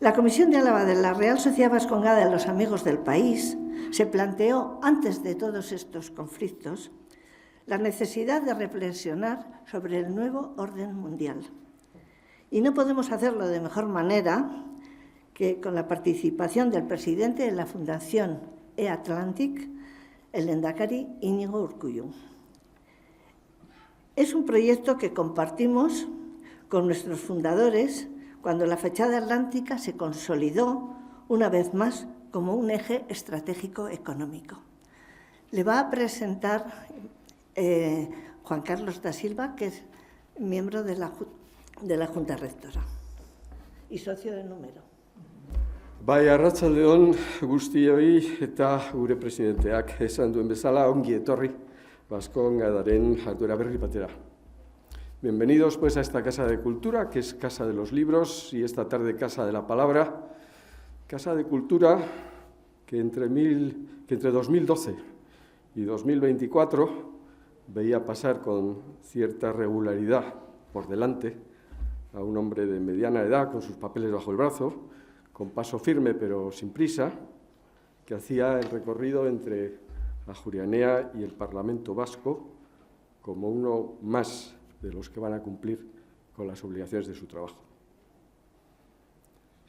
La Comisión de Álava de la Real Sociedad Vascongada de los Amigos del País se planteó, antes de todos estos conflictos, la necesidad de reflexionar sobre el nuevo orden mundial. Y no podemos hacerlo de mejor manera que con la participación del presidente de la Fundación E-Atlantic, el lehendakari Íñigo Urkullu. Es un proyecto que compartimos con nuestros fundadores cuando la fachada atlántica se consolidó una vez más como un eje estratégico económico. Le va a presentar Juan Carlos da Silva, que es miembro de la Junta Rectora y socio de Número. Bai, arratsaldeon guztioi eta gure presidenteak esan duen bezala ongi etorri Baskongadaren jarduera berri batera. Bienvenidos pues a esta Casa de Cultura, que es Casa de los Libros, y esta tarde Casa de la Palabra. Casa de Cultura que entre 2012 y 2024 veía pasar con cierta regularidad por delante a un hombre de mediana edad con sus papeles bajo el brazo, con paso firme pero sin prisa, que hacía el recorrido entre Ajuria Enea y el Parlamento Vasco como uno más de los que van a cumplir con las obligaciones de su trabajo.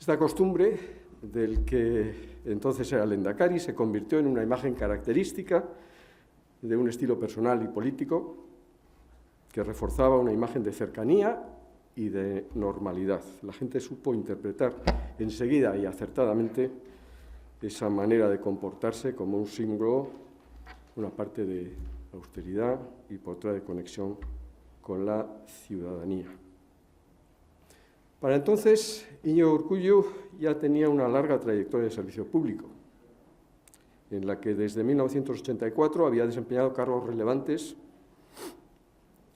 Esta costumbre del que entonces era lehendakari se convirtió en una imagen característica de un estilo personal y político que reforzaba una imagen de cercanía y de normalidad. La gente supo interpretar enseguida y acertadamente esa manera de comportarse como un símbolo, una parte de austeridad y por otra de conexión con la ciudadanía. Para entonces, Íñigo Urkullu ya tenía una larga trayectoria de servicio público, en la que desde 1984 había desempeñado cargos relevantes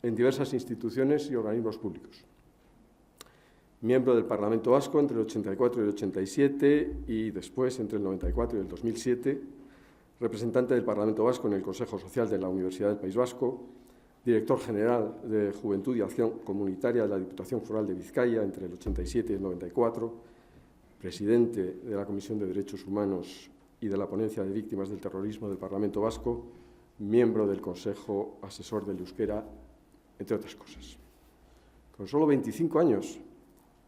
en diversas instituciones y organismos públicos. Miembro del Parlamento Vasco entre el 84 y el 87 y después entre el 94 y el 2007, representante del Parlamento Vasco en el Consejo Social de la Universidad del País Vasco, director general de Juventud y Acción Comunitaria de la Diputación Foral de Vizcaya entre el 87 y el 94, presidente de la Comisión de Derechos Humanos y de la Ponencia de Víctimas del Terrorismo del Parlamento Vasco, miembro del Consejo Asesor del Euskera, entre otras cosas. Con solo 25 años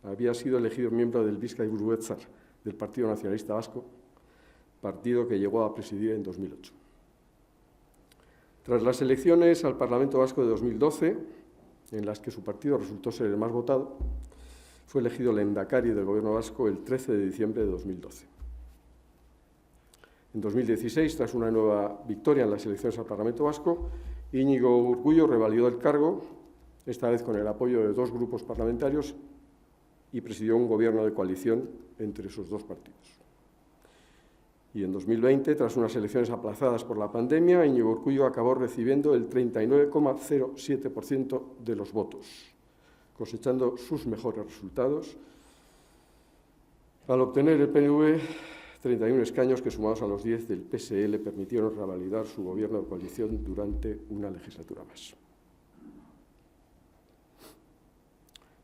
había sido elegido miembro del Bizkaiburu Batzar del Partido Nacionalista Vasco, partido que llegó a presidir en 2008. Tras las elecciones al Parlamento Vasco de 2012, en las que su partido resultó ser el más votado, fue elegido lehendakari del Gobierno vasco el 13 de diciembre de 2012. En 2016, tras una nueva victoria en las elecciones al Parlamento Vasco, Íñigo Urkullu revalidó el cargo, esta vez con el apoyo de 2 grupos parlamentarios, y presidió un gobierno de coalición entre esos 2 partidos. Y en 2020, tras unas elecciones aplazadas por la pandemia, Íñigo Urkullu acabó recibiendo el 39,07% de los votos, cosechando sus mejores resultados, al obtener el PNV 31 escaños que, sumados a los 10 del PSE, le permitieron revalidar su gobierno de coalición durante una legislatura más.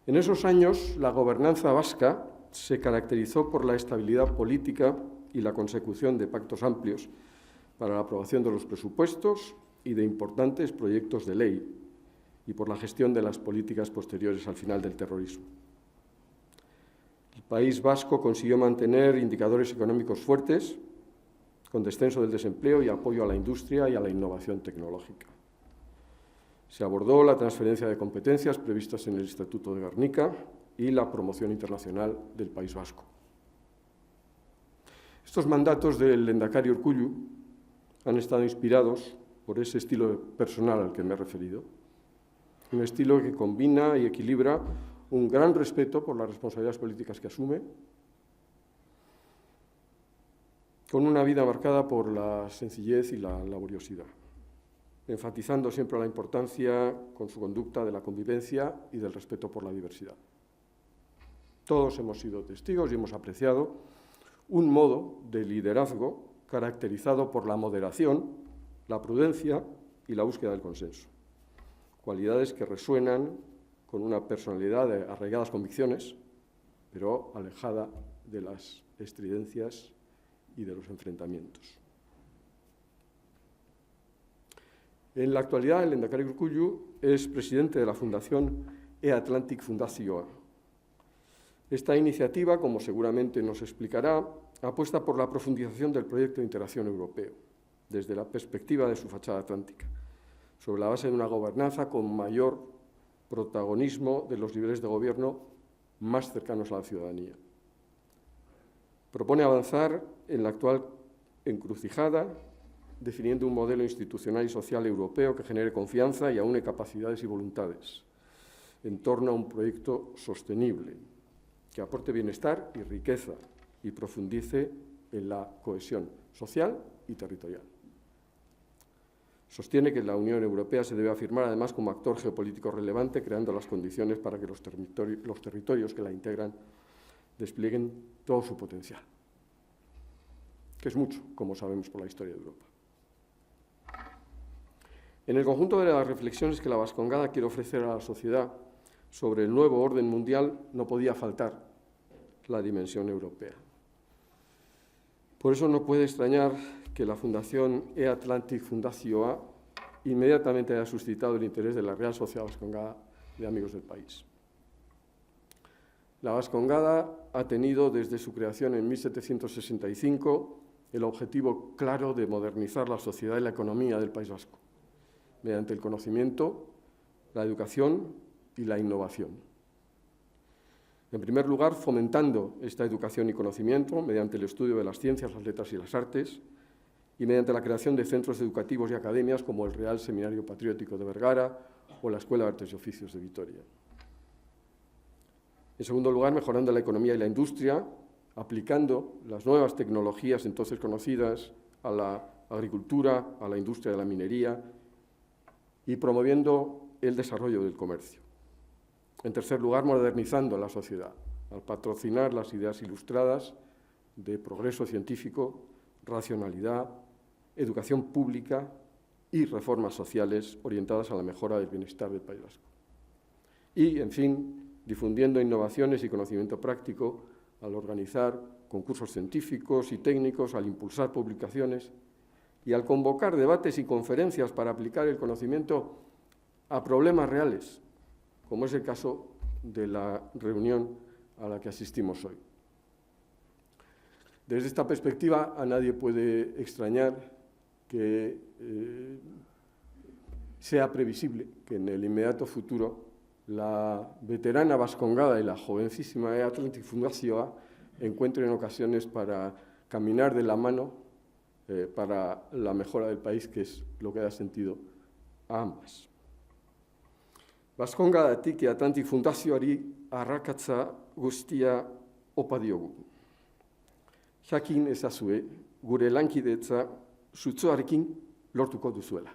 En esos años, la gobernanza vasca se caracterizó por la estabilidad política y la consecución de pactos amplios para la aprobación de los presupuestos y de importantes proyectos de ley y por la gestión de las políticas posteriores al final del terrorismo. El País Vasco consiguió mantener indicadores económicos fuertes, con descenso del desempleo y apoyo a la industria y a la innovación tecnológica. Se abordó la transferencia de competencias previstas en el Estatuto de Gernika y la promoción internacional del País Vasco. Estos mandatos del lehendakari Urkullu han estado inspirados por ese estilo personal al que me he referido, un estilo que combina y equilibra un gran respeto por las responsabilidades políticas que asume, con una vida marcada por la sencillez y la laboriosidad, enfatizando siempre la importancia con su conducta de la convivencia y del respeto por la diversidad. Todos hemos sido testigos y hemos apreciado un modo de liderazgo caracterizado por la moderación, la prudencia y la búsqueda del consenso, cualidades que resuenan con una personalidad de arraigadas convicciones, pero alejada de las estridencias y de los enfrentamientos. En la actualidad, el lehendakari Urkullu es presidente de la Fundación E-Atlantic Fundazioa. Esta iniciativa, como seguramente nos explicará, apuesta por la profundización del proyecto de integración europeo, desde la perspectiva de su fachada atlántica, sobre la base de una gobernanza con mayor protagonismo de los niveles de gobierno más cercanos a la ciudadanía. Propone avanzar en la actual encrucijada, definiendo un modelo institucional y social europeo que genere confianza y aúne capacidades y voluntades en torno a un proyecto sostenible, que aporte bienestar y riqueza y profundice en la cohesión social y territorial. Sostiene que la Unión Europea se debe afirmar además como actor geopolítico relevante, creando las condiciones para que los territorios que la integran desplieguen todo su potencial, que es mucho, como sabemos por la historia de Europa. En el conjunto de las reflexiones que la Bascongada quiere ofrecer a la sociedad sobre el nuevo orden mundial no podía faltar la dimensión europea. Por eso no puede extrañar que la Fundación E-Atlantic Fundazioa inmediatamente haya suscitado el interés de la Real Sociedad Bascongada de Amigos del País. La Bascongada ha tenido desde su creación en 1765 el objetivo claro de modernizar la sociedad y la economía del País Vasco, mediante el conocimiento, la educación y la innovación. En primer lugar, fomentando esta educación y conocimiento mediante el estudio de las ciencias, las letras y las artes, y mediante la creación de centros educativos y academias como el Real Seminario Patriótico de Vergara o la Escuela de Artes y Oficios de Vitoria. En segundo lugar, mejorando la economía y la industria, aplicando las nuevas tecnologías entonces conocidas a la agricultura, a la industria de la minería y promoviendo el desarrollo del comercio. En tercer lugar, modernizando la sociedad, al patrocinar las ideas ilustradas de progreso científico, racionalidad, educación pública y reformas sociales orientadas a la mejora del bienestar del País Vasco. Y, en fin, difundiendo innovaciones y conocimiento práctico al organizar concursos científicos y técnicos, al impulsar publicaciones y al convocar debates y conferencias para aplicar el conocimiento a problemas reales, como es el caso de la reunión a la que asistimos hoy. Desde esta perspectiva, a nadie puede extrañar que sea previsible que en el inmediato futuro la veterana Bascongada y la jovencísima E-Atlantic Fundazioa encuentren ocasiones para caminar de la mano para la mejora del país, que es lo que da sentido a ambas. Bascongadatik E-Atlantic Fundazioari arrakatza guztia opa diogu. Jakin ezazue, gure lankidetza sutsuarekin lortuko duzuela.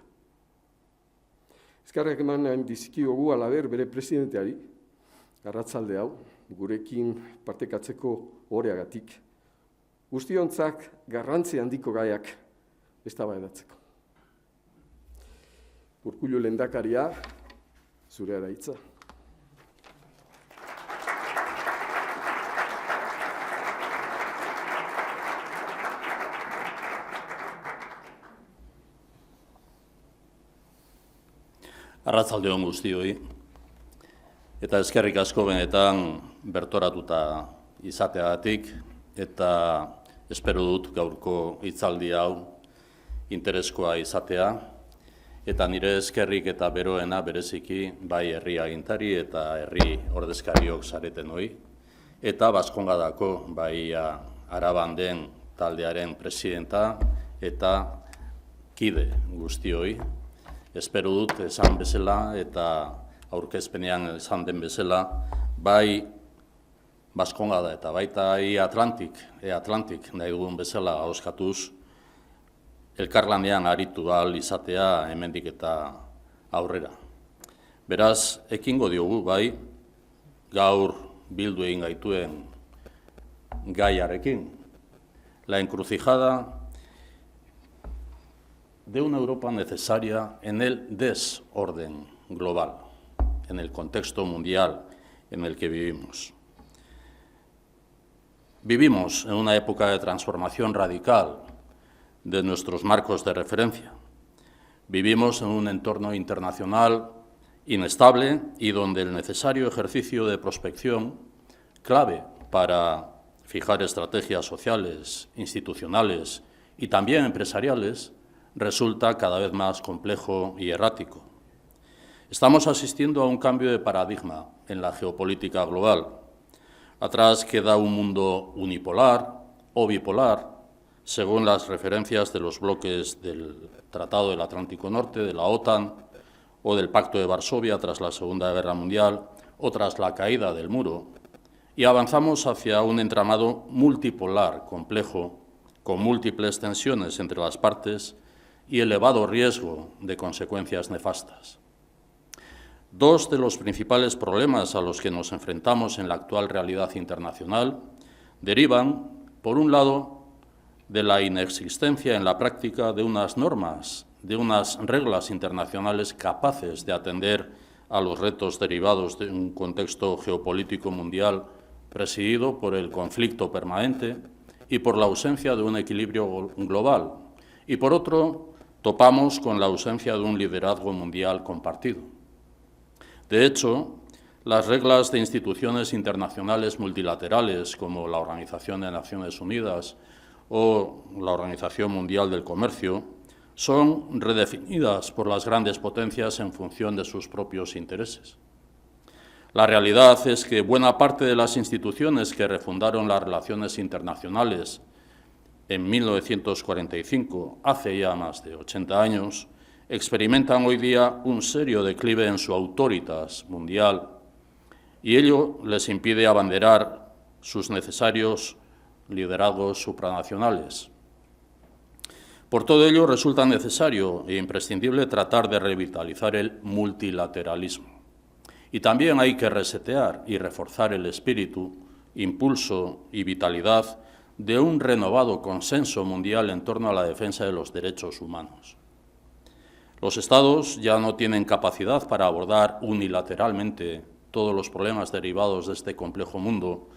Eskerrak eman dizkiogu halaber bere presidenteari, arratzalde hau, gurekin partekatzeko oreagatik, guztiontzak garrantzi handiko gaiak eztabaidatzeko. Urkullu lehendakaria, zurea da hitza. Arratzalde on guztioi, eta eskerrik asko benetan bertoratuta izateagatik, eta espero dut gaurko hitzaldi hau intereskoa izatea, eta nire eskerrik eta beroena bereziki bai herri agintari eta herri ordezkariok zareten hoi, eta Baskongadako bai Araban den taldearen presidenta eta kide guztioi. Espero dut esan bezala eta aurkezpenean esan den bezala, bai Baskongada eta baita E-Atlantic nahi dugun bezala ahoskatuz, elkarlanean aritu ahal izatea hemendik eta aurrera. Beraz, ekingo diogu bai, gaur bildu egin gaituen gaiarekin, la encrucijada de una Europa necesaria en el desorden global, en el contexto mundial en el que vivimos. Vivimos en una época de transformación radical de nuestros marcos de referencia. Vivimos en un entorno internacional inestable y donde el necesario ejercicio de prospección, clave para fijar estrategias sociales, institucionales y también empresariales, resulta cada vez más complejo y errático. Estamos asistiendo a un cambio de paradigma en la geopolítica global. Atrás queda un mundo unipolar o bipolar, según las referencias de los bloques del Tratado del Atlántico Norte, de la OTAN o del Pacto de Varsovia tras la Segunda Guerra Mundial o tras la caída del muro, y avanzamos hacia un entramado multipolar complejo, con múltiples tensiones entre las partes y elevado riesgo de consecuencias nefastas. Dos de los principales problemas a los que nos enfrentamos en la actual realidad internacional derivan, por un lado, de la inexistencia en la práctica de unas normas, de unas reglas internacionales capaces de atender a los retos derivados de un contexto geopolítico mundial presidido por el conflicto permanente y por la ausencia de un equilibrio global. Y por otro, topamos con la ausencia de un liderazgo mundial compartido. De hecho, las reglas de instituciones internacionales multilaterales, como la Organización de Naciones Unidas o la Organización Mundial del Comercio, son redefinidas por las grandes potencias en función de sus propios intereses. La realidad es que buena parte de las instituciones que refundaron las relaciones internacionales en 1945, hace ya más de 80 años, experimentan hoy día un serio declive en su autoritas mundial y ello les impide abanderar sus necesarios liderazgos supranacionales. Por todo ello, resulta necesario e imprescindible tratar de revitalizar el multilateralismo. Y también hay que resetear y reforzar el espíritu, impulso y vitalidad de un renovado consenso mundial en torno a la defensa de los derechos humanos. Los Estados ya no tienen capacidad para abordar unilateralmente todos los problemas derivados de este complejo mundo,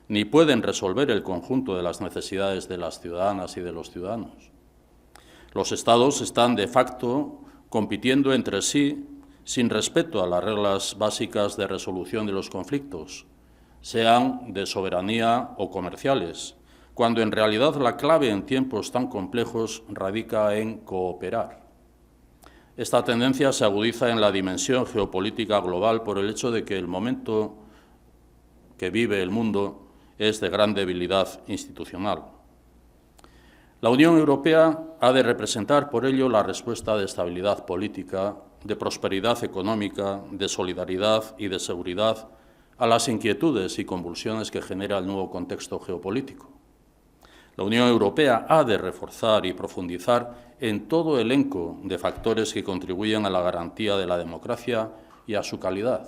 ni pueden resolver el conjunto de las necesidades de las ciudadanas y de los ciudadanos. Los Estados están de facto compitiendo entre sí sin respeto a las reglas básicas de resolución de los conflictos, sean de soberanía o comerciales, cuando en realidad la clave en tiempos tan complejos radica en cooperar. Esta tendencia se agudiza en la dimensión geopolítica global por el hecho de que el momento que vive el mundo es de gran debilidad institucional. La Unión Europea ha de representar por ello la respuesta de estabilidad política, de prosperidad económica, de solidaridad y de seguridad a las inquietudes y convulsiones que genera el nuevo contexto geopolítico. La Unión Europea ha de reforzar y profundizar en todo elenco de factores que contribuyen a la garantía de la democracia y a su calidad.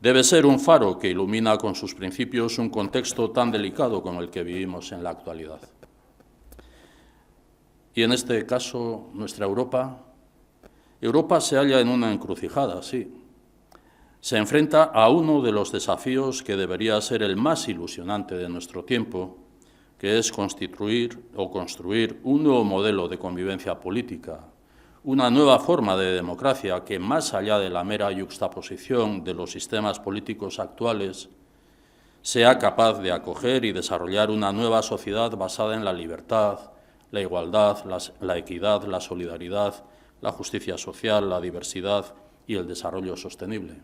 Debe ser un faro que ilumina con sus principios un contexto tan delicado como el que vivimos en la actualidad. Y en este caso, nuestra Europa se halla en una encrucijada, sí. Se enfrenta a uno de los desafíos que debería ser el más ilusionante de nuestro tiempo, que es construir un nuevo modelo de convivencia política, una nueva forma de democracia que, más allá de la mera yuxtaposición de los sistemas políticos actuales, sea capaz de acoger y desarrollar una nueva sociedad basada en la libertad, la igualdad, la equidad, la solidaridad, la justicia social, la diversidad y el desarrollo sostenible.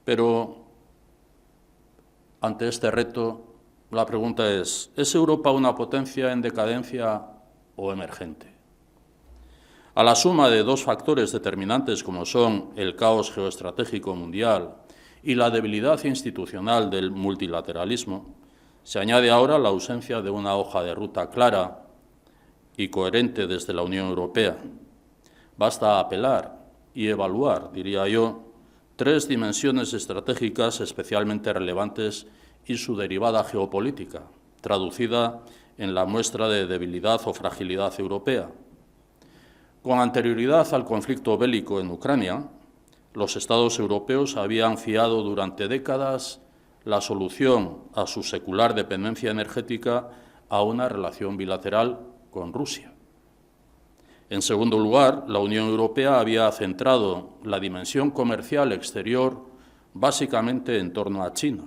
Pero, ante este reto, la pregunta ¿es Europa una potencia en decadencia o emergente? A la suma de dos factores determinantes como son el caos geoestratégico mundial y la debilidad institucional del multilateralismo, se añade ahora la ausencia de una hoja de ruta clara y coherente desde la Unión Europea. Basta apelar y evaluar, diría yo, tres dimensiones estratégicas especialmente relevantes y su derivada geopolítica, traducida en la muestra de debilidad o fragilidad europea. Con anterioridad al conflicto bélico en Ucrania, los Estados europeos habían fiado durante décadas la solución a su secular dependencia energética a una relación bilateral con Rusia. En segundo lugar, la Unión Europea había centrado la dimensión comercial exterior básicamente en torno a China.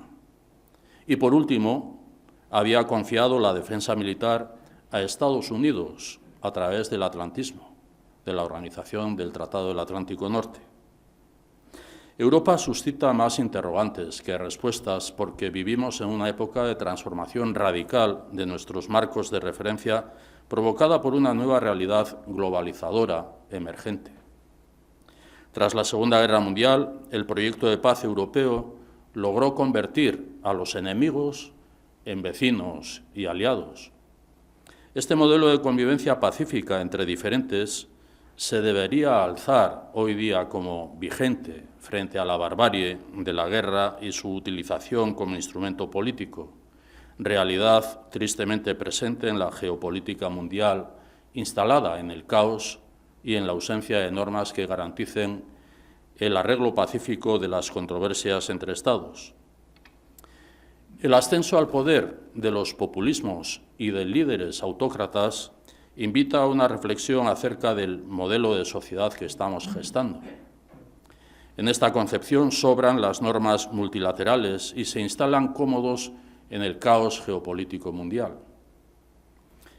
Y por último, había confiado la defensa militar a Estados Unidos a través del atlantismo, de la Organización del Tratado del Atlántico Norte. Europa suscita más interrogantes que respuestas porque vivimos en una época de transformación radical de nuestros marcos de referencia provocada por una nueva realidad globalizadora emergente. Tras la Segunda Guerra Mundial, el proyecto de paz europeo logró convertir a los enemigos en vecinos y aliados. Este modelo de convivencia pacífica entre diferentes se debería alzar hoy día como vigente frente a la barbarie de la guerra y su utilización como instrumento político, realidad tristemente presente en la geopolítica mundial, instalada en el caos y en la ausencia de normas que garanticen el arreglo pacífico de las controversias entre Estados. El ascenso al poder de los populismos y de líderes autócratas invita a una reflexión acerca del modelo de sociedad que estamos gestando. En esta concepción sobran las normas multilaterales y se instalan cómodos en el caos geopolítico mundial.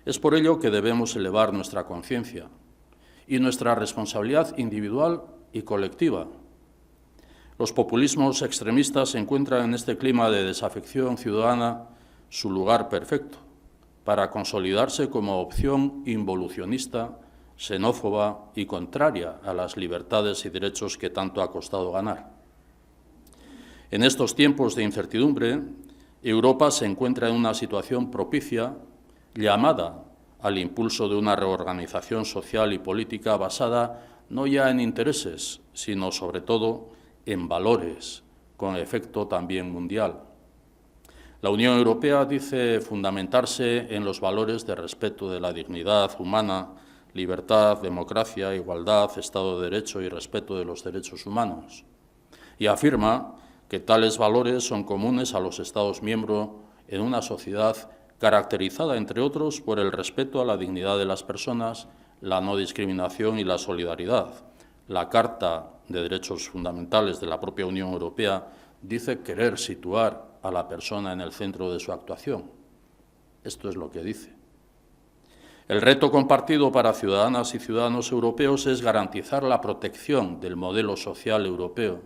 Es por ello que debemos elevar nuestra conciencia y nuestra responsabilidad individual y colectiva. Los populismos extremistas encuentran en este clima de desafección ciudadana su lugar perfecto para consolidarse como opción involucionista, xenófoba y contraria a las libertades y derechos que tanto ha costado ganar. En estos tiempos de incertidumbre, Europa se encuentra en una situación propicia, llamada al impulso de una reorganización social y política basada no ya en intereses, sino sobre todo en valores, con efecto también mundial. La Unión Europea dice fundamentarse en los valores de respeto de la dignidad humana, libertad, democracia, igualdad, Estado de Derecho y respeto de los derechos humanos. Y afirma que tales valores son comunes a los Estados miembros en una sociedad caracterizada, entre otros, por el respeto a la dignidad de las personas, la no discriminación y la solidaridad. La Carta de Derechos Fundamentales de la propia Unión Europea dice querer situar a la persona en el centro de su actuación. Esto es lo que dice. El reto compartido para ciudadanas y ciudadanos europeos es garantizar la protección del modelo social europeo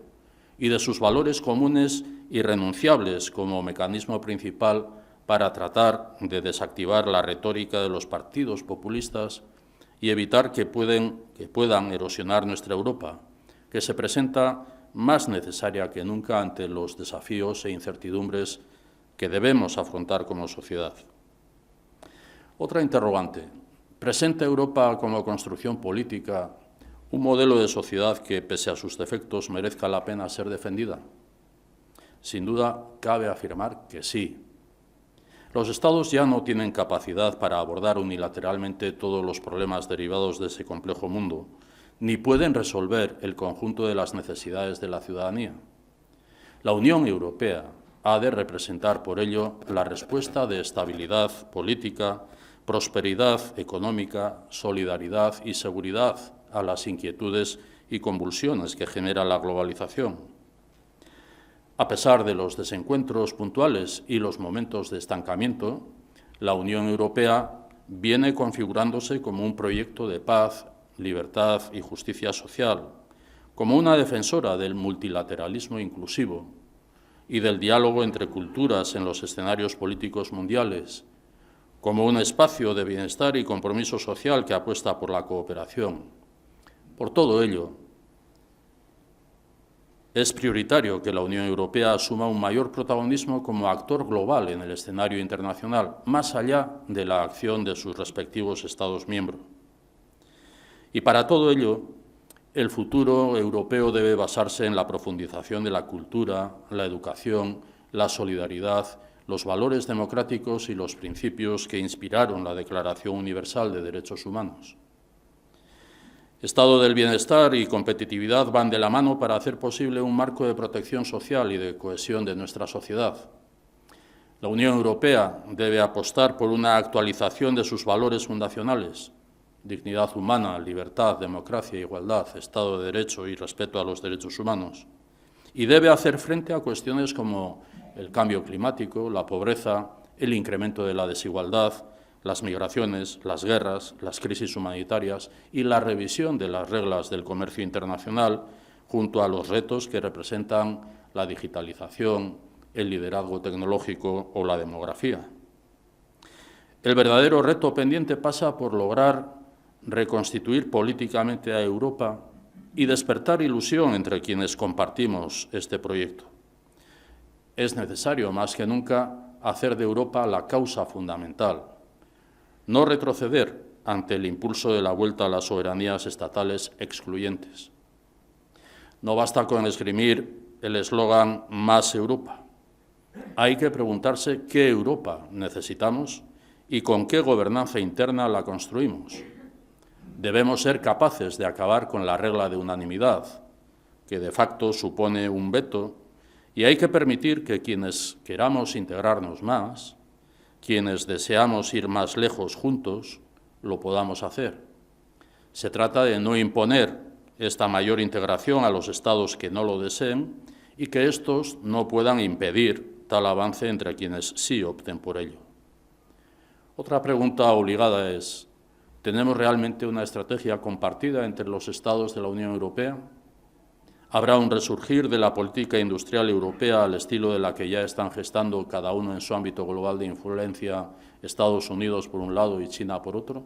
y de sus valores comunes irrenunciables como mecanismo principal para tratar de desactivar la retórica de los partidos populistas y evitar que puedan erosionar nuestra Europa, que se presenta más necesaria que nunca ante los desafíos e incertidumbres que debemos afrontar como sociedad. Otra interrogante. ¿Presenta Europa como construcción política un modelo de sociedad que, pese a sus defectos, merezca la pena ser defendida? Sin duda, cabe afirmar que sí. Los Estados ya no tienen capacidad para abordar unilateralmente todos los problemas derivados de ese complejo mundo, ni pueden resolver el conjunto de las necesidades de la ciudadanía. La Unión Europea ha de representar, por ello, la respuesta de estabilidad política, prosperidad económica, solidaridad y seguridad a las inquietudes y convulsiones que genera la globalización. A pesar de los desencuentros puntuales y los momentos de estancamiento, la Unión Europea viene configurándose como un proyecto de paz, libertad y justicia social, como una defensora del multilateralismo inclusivo y del diálogo entre culturas en los escenarios políticos mundiales, como un espacio de bienestar y compromiso social que apuesta por la cooperación. Por todo ello, es prioritario que la Unión Europea asuma un mayor protagonismo como actor global en el escenario internacional, más allá de la acción de sus respectivos Estados miembros. Y para todo ello, el futuro europeo debe basarse en la profundización de la cultura, la educación, la solidaridad, los valores democráticos y los principios que inspiraron la Declaración Universal de Derechos Humanos. Estado del bienestar y competitividad van de la mano para hacer posible un marco de protección social y de cohesión de nuestra sociedad. La Unión Europea debe apostar por una actualización de sus valores fundacionales: dignidad humana, libertad, democracia, igualdad, Estado de Derecho y respeto a los derechos humanos. Y debe hacer frente a cuestiones como el cambio climático, la pobreza, el incremento de la desigualdad, las migraciones, las guerras, las crisis humanitarias y la revisión de las reglas del comercio internacional, junto a los retos que representan la digitalización, el liderazgo tecnológico o la demografía. El verdadero reto pendiente pasa por lograr reconstituir políticamente a Europa y despertar ilusión entre quienes compartimos este proyecto. Es necesario, más que nunca, hacer de Europa la causa fundamental, no retroceder ante el impulso de la vuelta a las soberanías estatales excluyentes. No basta con esgrimir el eslogan «Más Europa». Hay que preguntarse qué Europa necesitamos y con qué gobernanza interna la construimos. Debemos ser capaces de acabar con la regla de unanimidad, que de facto supone un veto, y hay que permitir que quienes queramos integrarnos más, quienes deseamos ir más lejos juntos, lo podamos hacer. Se trata de no imponer esta mayor integración a los Estados que no lo deseen y que estos no puedan impedir tal avance entre quienes sí opten por ello. Otra pregunta obligada es: ¿tenemos realmente una estrategia compartida entre los Estados de la Unión Europea? ¿Habrá un resurgir de la política industrial europea al estilo de la que ya están gestando cada uno en su ámbito global de influencia, Estados Unidos por un lado y China por otro?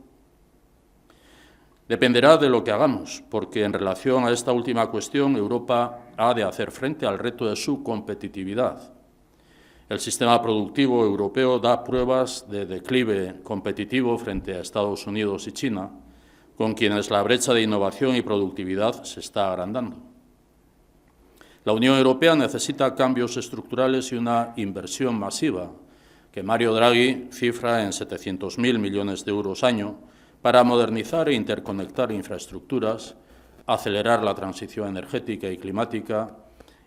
Dependerá de lo que hagamos, porque en relación a esta última cuestión, Europa ha de hacer frente al reto de su competitividad. El sistema productivo europeo da pruebas de declive competitivo frente a Estados Unidos y China, con quienes la brecha de innovación y productividad se está agrandando. La Unión Europea necesita cambios estructurales y una inversión masiva, que Mario Draghi cifra en 700.000 millones de euros año, para modernizar e interconectar infraestructuras, acelerar la transición energética y climática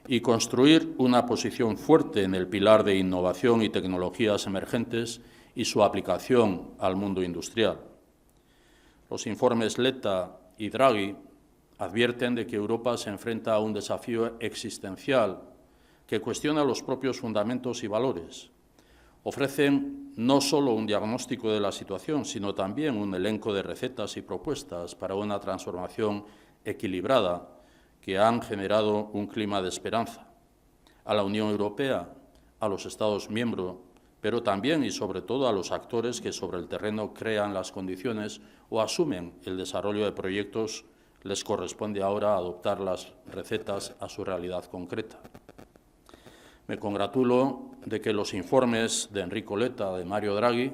y construir una posición fuerte en el pilar de innovación y tecnologías emergentes y su aplicación al mundo industrial. Los informes Letta y Draghi advierten de que Europa se enfrenta a un desafío existencial que cuestiona los propios fundamentos y valores. Ofrecen no solo un diagnóstico de la situación, sino también un elenco de recetas y propuestas para una transformación equilibrada que han generado un clima de esperanza a la Unión Europea, a los Estados miembros, pero también y sobre todo a los actores que sobre el terreno crean las condiciones o asumen el desarrollo de proyectos. Les corresponde ahora adoptar las recetas a su realidad concreta. Me congratulo de que los informes de Enrico Letta, de Mario Draghi,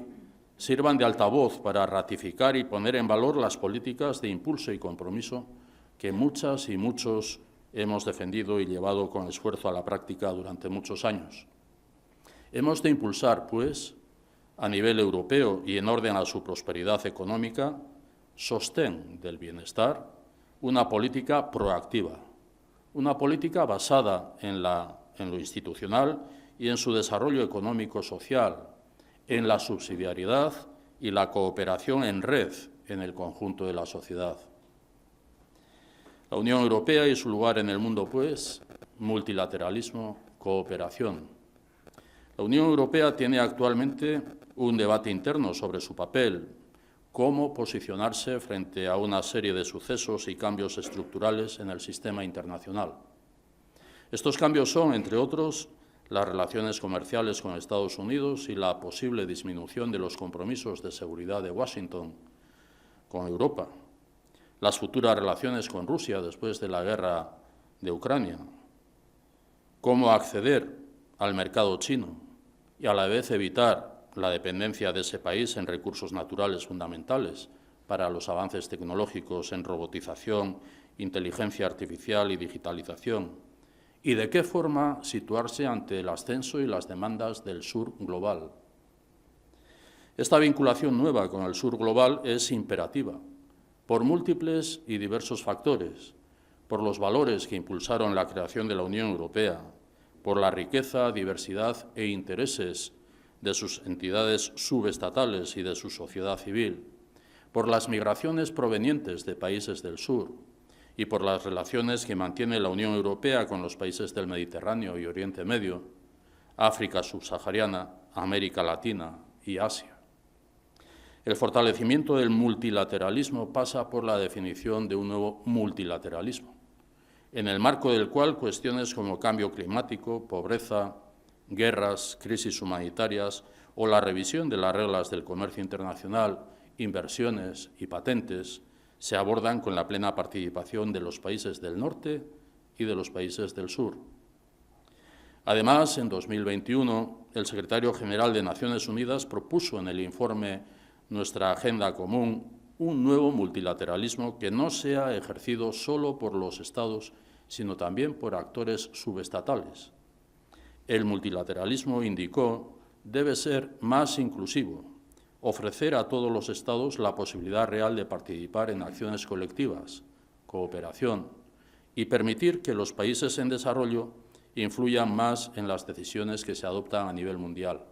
sirvan de altavoz para ratificar y poner en valor las políticas de impulso y compromiso que muchas y muchos hemos defendido y llevado con esfuerzo a la práctica durante muchos años. Hemos de impulsar, pues, a nivel europeo y en orden a su prosperidad económica, sostén del bienestar, una política proactiva, una política basada en lo institucional y en su desarrollo económico-social, en la subsidiariedad y la cooperación en red en el conjunto de la sociedad. La Unión Europea y su lugar en el mundo, pues, multilateralismo, cooperación. La Unión Europea tiene actualmente un debate interno sobre su papel, cómo posicionarse frente a una serie de sucesos y cambios estructurales en el sistema internacional. Estos cambios son, entre otros, las relaciones comerciales con Estados Unidos y la posible disminución de los compromisos de seguridad de Washington con Europa, las futuras relaciones con Rusia después de la guerra de Ucrania, cómo acceder al mercado chino y a la vez evitar la dependencia de ese país en recursos naturales fundamentales para los avances tecnológicos en robotización, inteligencia artificial y digitalización, y de qué forma situarse ante el ascenso y las demandas del sur global. Esta vinculación nueva con el sur global es imperativa por múltiples y diversos factores, por los valores que impulsaron la creación de la Unión Europea, por la riqueza, diversidad e intereses de sus entidades subestatales y de su sociedad civil, por las migraciones provenientes de países del sur y por las relaciones que mantiene la Unión Europea con los países del Mediterráneo y Oriente Medio, África subsahariana, América Latina y Asia. El fortalecimiento del multilateralismo pasa por la definición de un nuevo multilateralismo, en el marco del cual cuestiones como cambio climático, pobreza, guerras, crisis humanitarias o la revisión de las reglas del comercio internacional, inversiones y patentes se abordan con la plena participación de los países del norte y de los países del sur. Además, en 2021, el secretario general de Naciones Unidas propuso en el informe Nuestra Agenda Común un nuevo multilateralismo que no sea ejercido solo por los Estados, sino también por actores subestatales. El multilateralismo, indicó, debe ser más inclusivo, ofrecer a todos los Estados la posibilidad real de participar en acciones colectivas, cooperación, y permitir que los países en desarrollo influyan más en las decisiones que se adoptan a nivel mundial.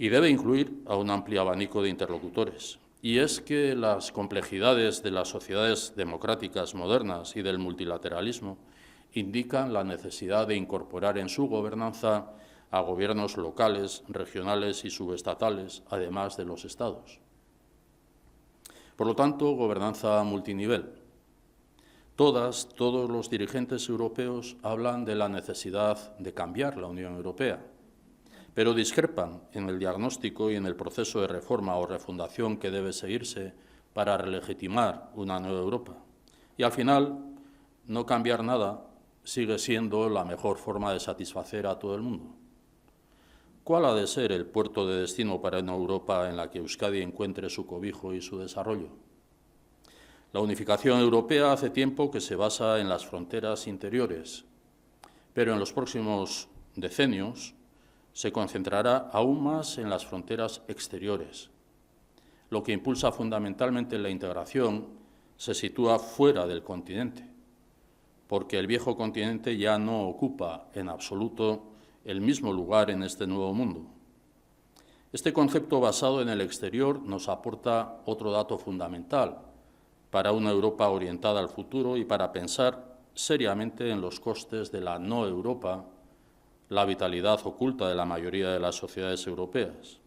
Y debe incluir a un amplio abanico de interlocutores. Y es que las complejidades de las sociedades democráticas modernas y del multilateralismo indican la necesidad de incorporar en su gobernanza a gobiernos locales, regionales y subestatales, además de los Estados. Por lo tanto, gobernanza multinivel. Todos los dirigentes europeos hablan de la necesidad de cambiar la Unión Europea, pero discrepan en el diagnóstico y en el proceso de reforma o refundación que debe seguirse para relegitimar una nueva Europa. Y al final, no cambiar nada sigue siendo la mejor forma de satisfacer a todo el mundo. ¿Cuál ha de ser el puerto de destino para una Europa en la que Euskadi encuentre su cobijo y su desarrollo? La unificación europea hace tiempo que se basa en las fronteras interiores, pero en los próximos decenios se concentrará aún más en las fronteras exteriores. Lo que impulsa fundamentalmente la integración se sitúa fuera del continente, porque el viejo continente ya no ocupa en absoluto el mismo lugar en este nuevo mundo. Este concepto basado en el exterior nos aporta otro dato fundamental para una Europa orientada al futuro y para pensar seriamente en los costes de la no Europa, la vitalidad oculta de la mayoría de las sociedades europeas.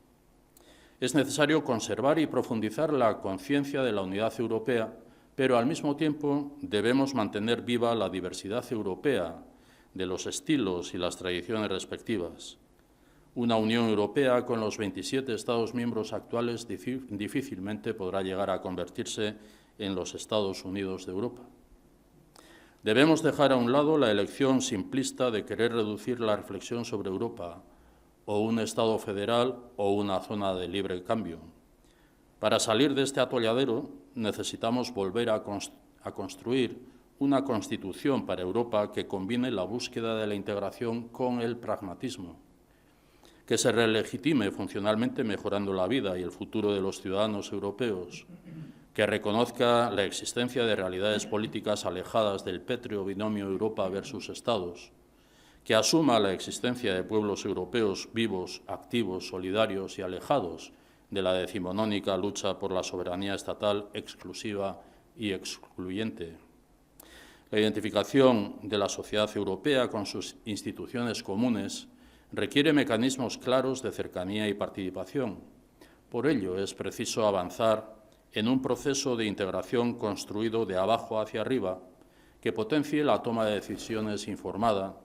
Es necesario conservar y profundizar la conciencia de la unidad europea, pero al mismo tiempo debemos mantener viva la diversidad europea de los estilos y las tradiciones respectivas. Una Unión Europea con los 27 Estados miembros actuales difícilmente podrá llegar a convertirse en los Estados Unidos de Europa. Debemos dejar a un lado la elección simplista de querer reducir la reflexión sobre Europa o un Estado federal o una zona de libre cambio. Para salir de este atolladero necesitamos volver a construir una constitución para Europa que combine la búsqueda de la integración con el pragmatismo, que se relegitime funcionalmente mejorando la vida y el futuro de los ciudadanos europeos, que reconozca la existencia de realidades políticas alejadas del pétreo binomio Europa versus Estados, que asuma la existencia de pueblos europeos vivos, activos, solidarios y alejados de la decimonónica lucha por la soberanía estatal exclusiva y excluyente. La identificación de la sociedad europea con sus instituciones comunes requiere mecanismos claros de cercanía y participación. Por ello, es preciso avanzar en un proceso de integración construido de abajo hacia arriba que potencie la toma de decisiones informada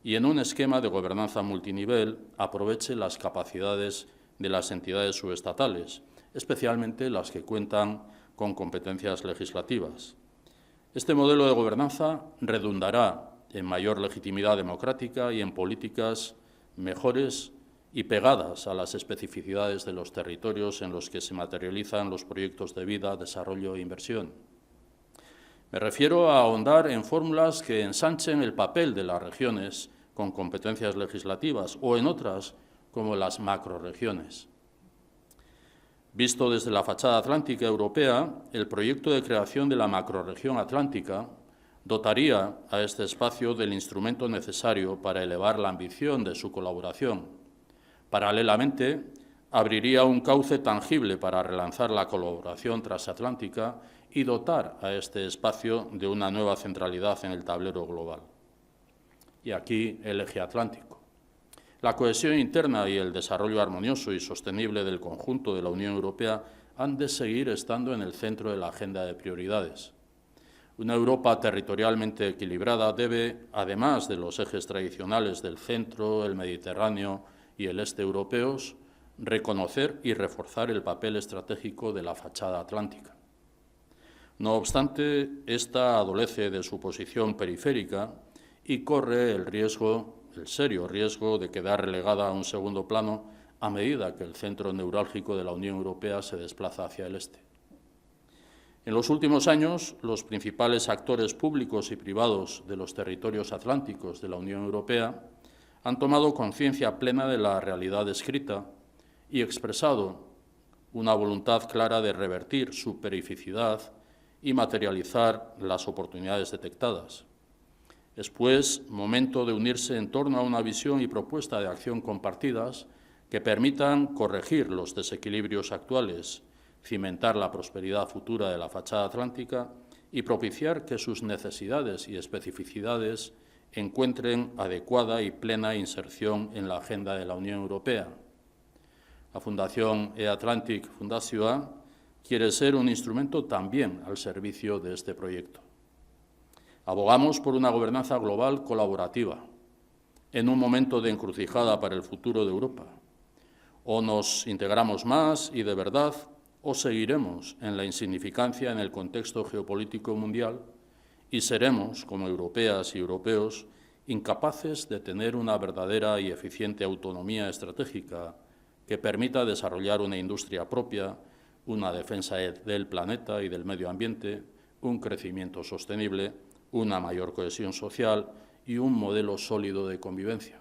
y en un esquema de gobernanza multinivel aproveche las capacidades de las entidades subestatales, especialmente las que cuentan con competencias legislativas. Este modelo de gobernanza redundará en mayor legitimidad democrática y en políticas mejores y pegadas a las especificidades de los territorios en los que se materializan los proyectos de vida, desarrollo e inversión. Me refiero a ahondar en fórmulas que ensanchen el papel de las regiones con competencias legislativas o en otras como las macrorregiones. Visto desde la fachada atlántica europea, el proyecto de creación de la macrorregión atlántica dotaría a este espacio del instrumento necesario para elevar la ambición de su colaboración. Paralelamente, abriría un cauce tangible para relanzar la colaboración transatlántica y dotar a este espacio de una nueva centralidad en el tablero global. Y aquí el eje atlántico. La cohesión interna y el desarrollo armonioso y sostenible del conjunto de la Unión Europea han de seguir estando en el centro de la agenda de prioridades. Una Europa territorialmente equilibrada debe, además de los ejes tradicionales del centro, el Mediterráneo y el este europeos, reconocer y reforzar el papel estratégico de la fachada atlántica. No obstante, esta adolece de su posición periférica y corre el serio riesgo de quedar relegada a un segundo plano a medida que el centro neurálgico de la Unión Europea se desplaza hacia el este. En los últimos años, los principales actores públicos y privados de los territorios atlánticos de la Unión Europea han tomado conciencia plena de la realidad descrita y expresado una voluntad clara de revertir su perificidad y materializar las oportunidades detectadas. Es, pues, momento de unirse en torno a una visión y propuesta de acción compartidas que permitan corregir los desequilibrios actuales, cimentar la prosperidad futura de la fachada atlántica y propiciar que sus necesidades y especificidades encuentren adecuada y plena inserción en la agenda de la Unión Europea. La Fundación E-Atlantic Fundazioa quiere ser un instrumento también al servicio de este proyecto. Abogamos por una gobernanza global colaborativa, en un momento de encrucijada para el futuro de Europa. O nos integramos más y de verdad, o seguiremos en la insignificancia en el contexto geopolítico mundial y seremos, como europeas y europeos, incapaces de tener una verdadera y eficiente autonomía estratégica que permita desarrollar una industria propia, una defensa del planeta y del medio ambiente, un crecimiento sostenible, una mayor cohesión social y un modelo sólido de convivencia.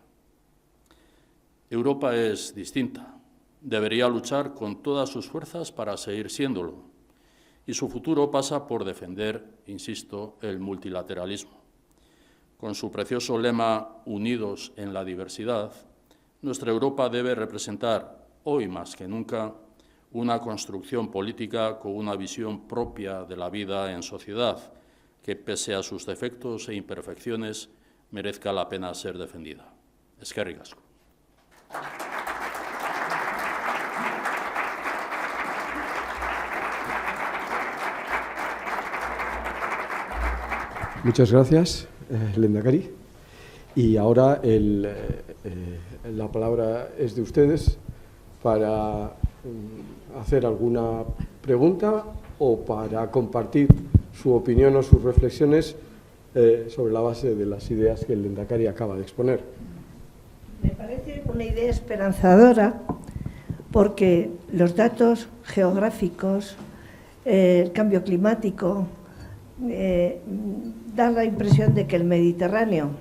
Europa es distinta. Debería luchar con todas sus fuerzas para seguir siéndolo. Y su futuro pasa por defender, insisto, el multilateralismo. Con su precioso lema «Unidos en la diversidad», nuestra Europa debe representar, hoy más que nunca, una construcción política con una visión propia de la vida en sociedad, que, pese a sus defectos e imperfecciones, merezca la pena ser defendida. Eskerrik asko. Muchas gracias, Lehendakari. Y ahora la palabra es de ustedes para hacer alguna pregunta o para compartir su opinión o sus reflexiones sobre la base de las ideas que el Lehendakari acaba de exponer. Me parece una idea esperanzadora porque los datos geográficos, el cambio climático, da la impresión de que el Mediterráneo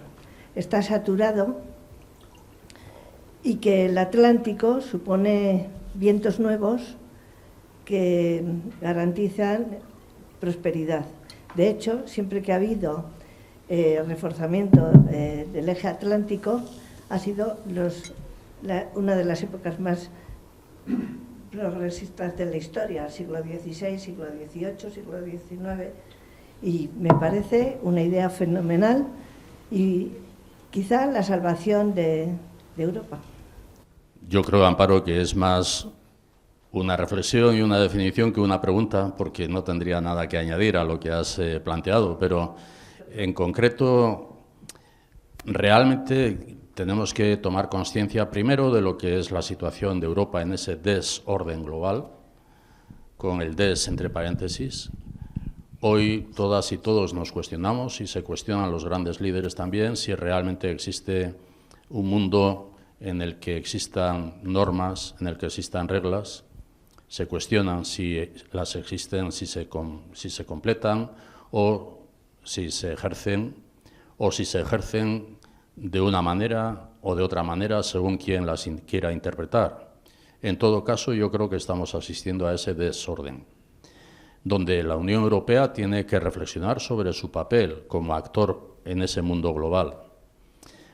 está saturado y que el Atlántico supone vientos nuevos que garantizan prosperidad. De hecho, siempre que ha habido reforzamiento del eje atlántico, ha sido una de las épocas más progresistas de la historia, siglo XVI, siglo XVIII, siglo XIX, y me parece una idea fenomenal y quizá la salvación de Europa. Yo creo, Amparo, que es más una reflexión y una definición que una pregunta, porque no tendría nada que añadir a lo que has planteado, pero en concreto, realmente tenemos que tomar conciencia primero de lo que es la situación de Europa en ese desorden global, con el des entre paréntesis. Hoy todas y todos nos cuestionamos, y se cuestionan los grandes líderes también, si realmente existe un mundo en el que existan normas, en el que existan reglas. Se cuestionan si las existen, si se completan o si se ejercen de una manera o de otra manera según quien las quiera interpretar. En todo caso, yo creo que estamos asistiendo a ese desorden, donde la Unión Europea tiene que reflexionar sobre su papel como actor en ese mundo global.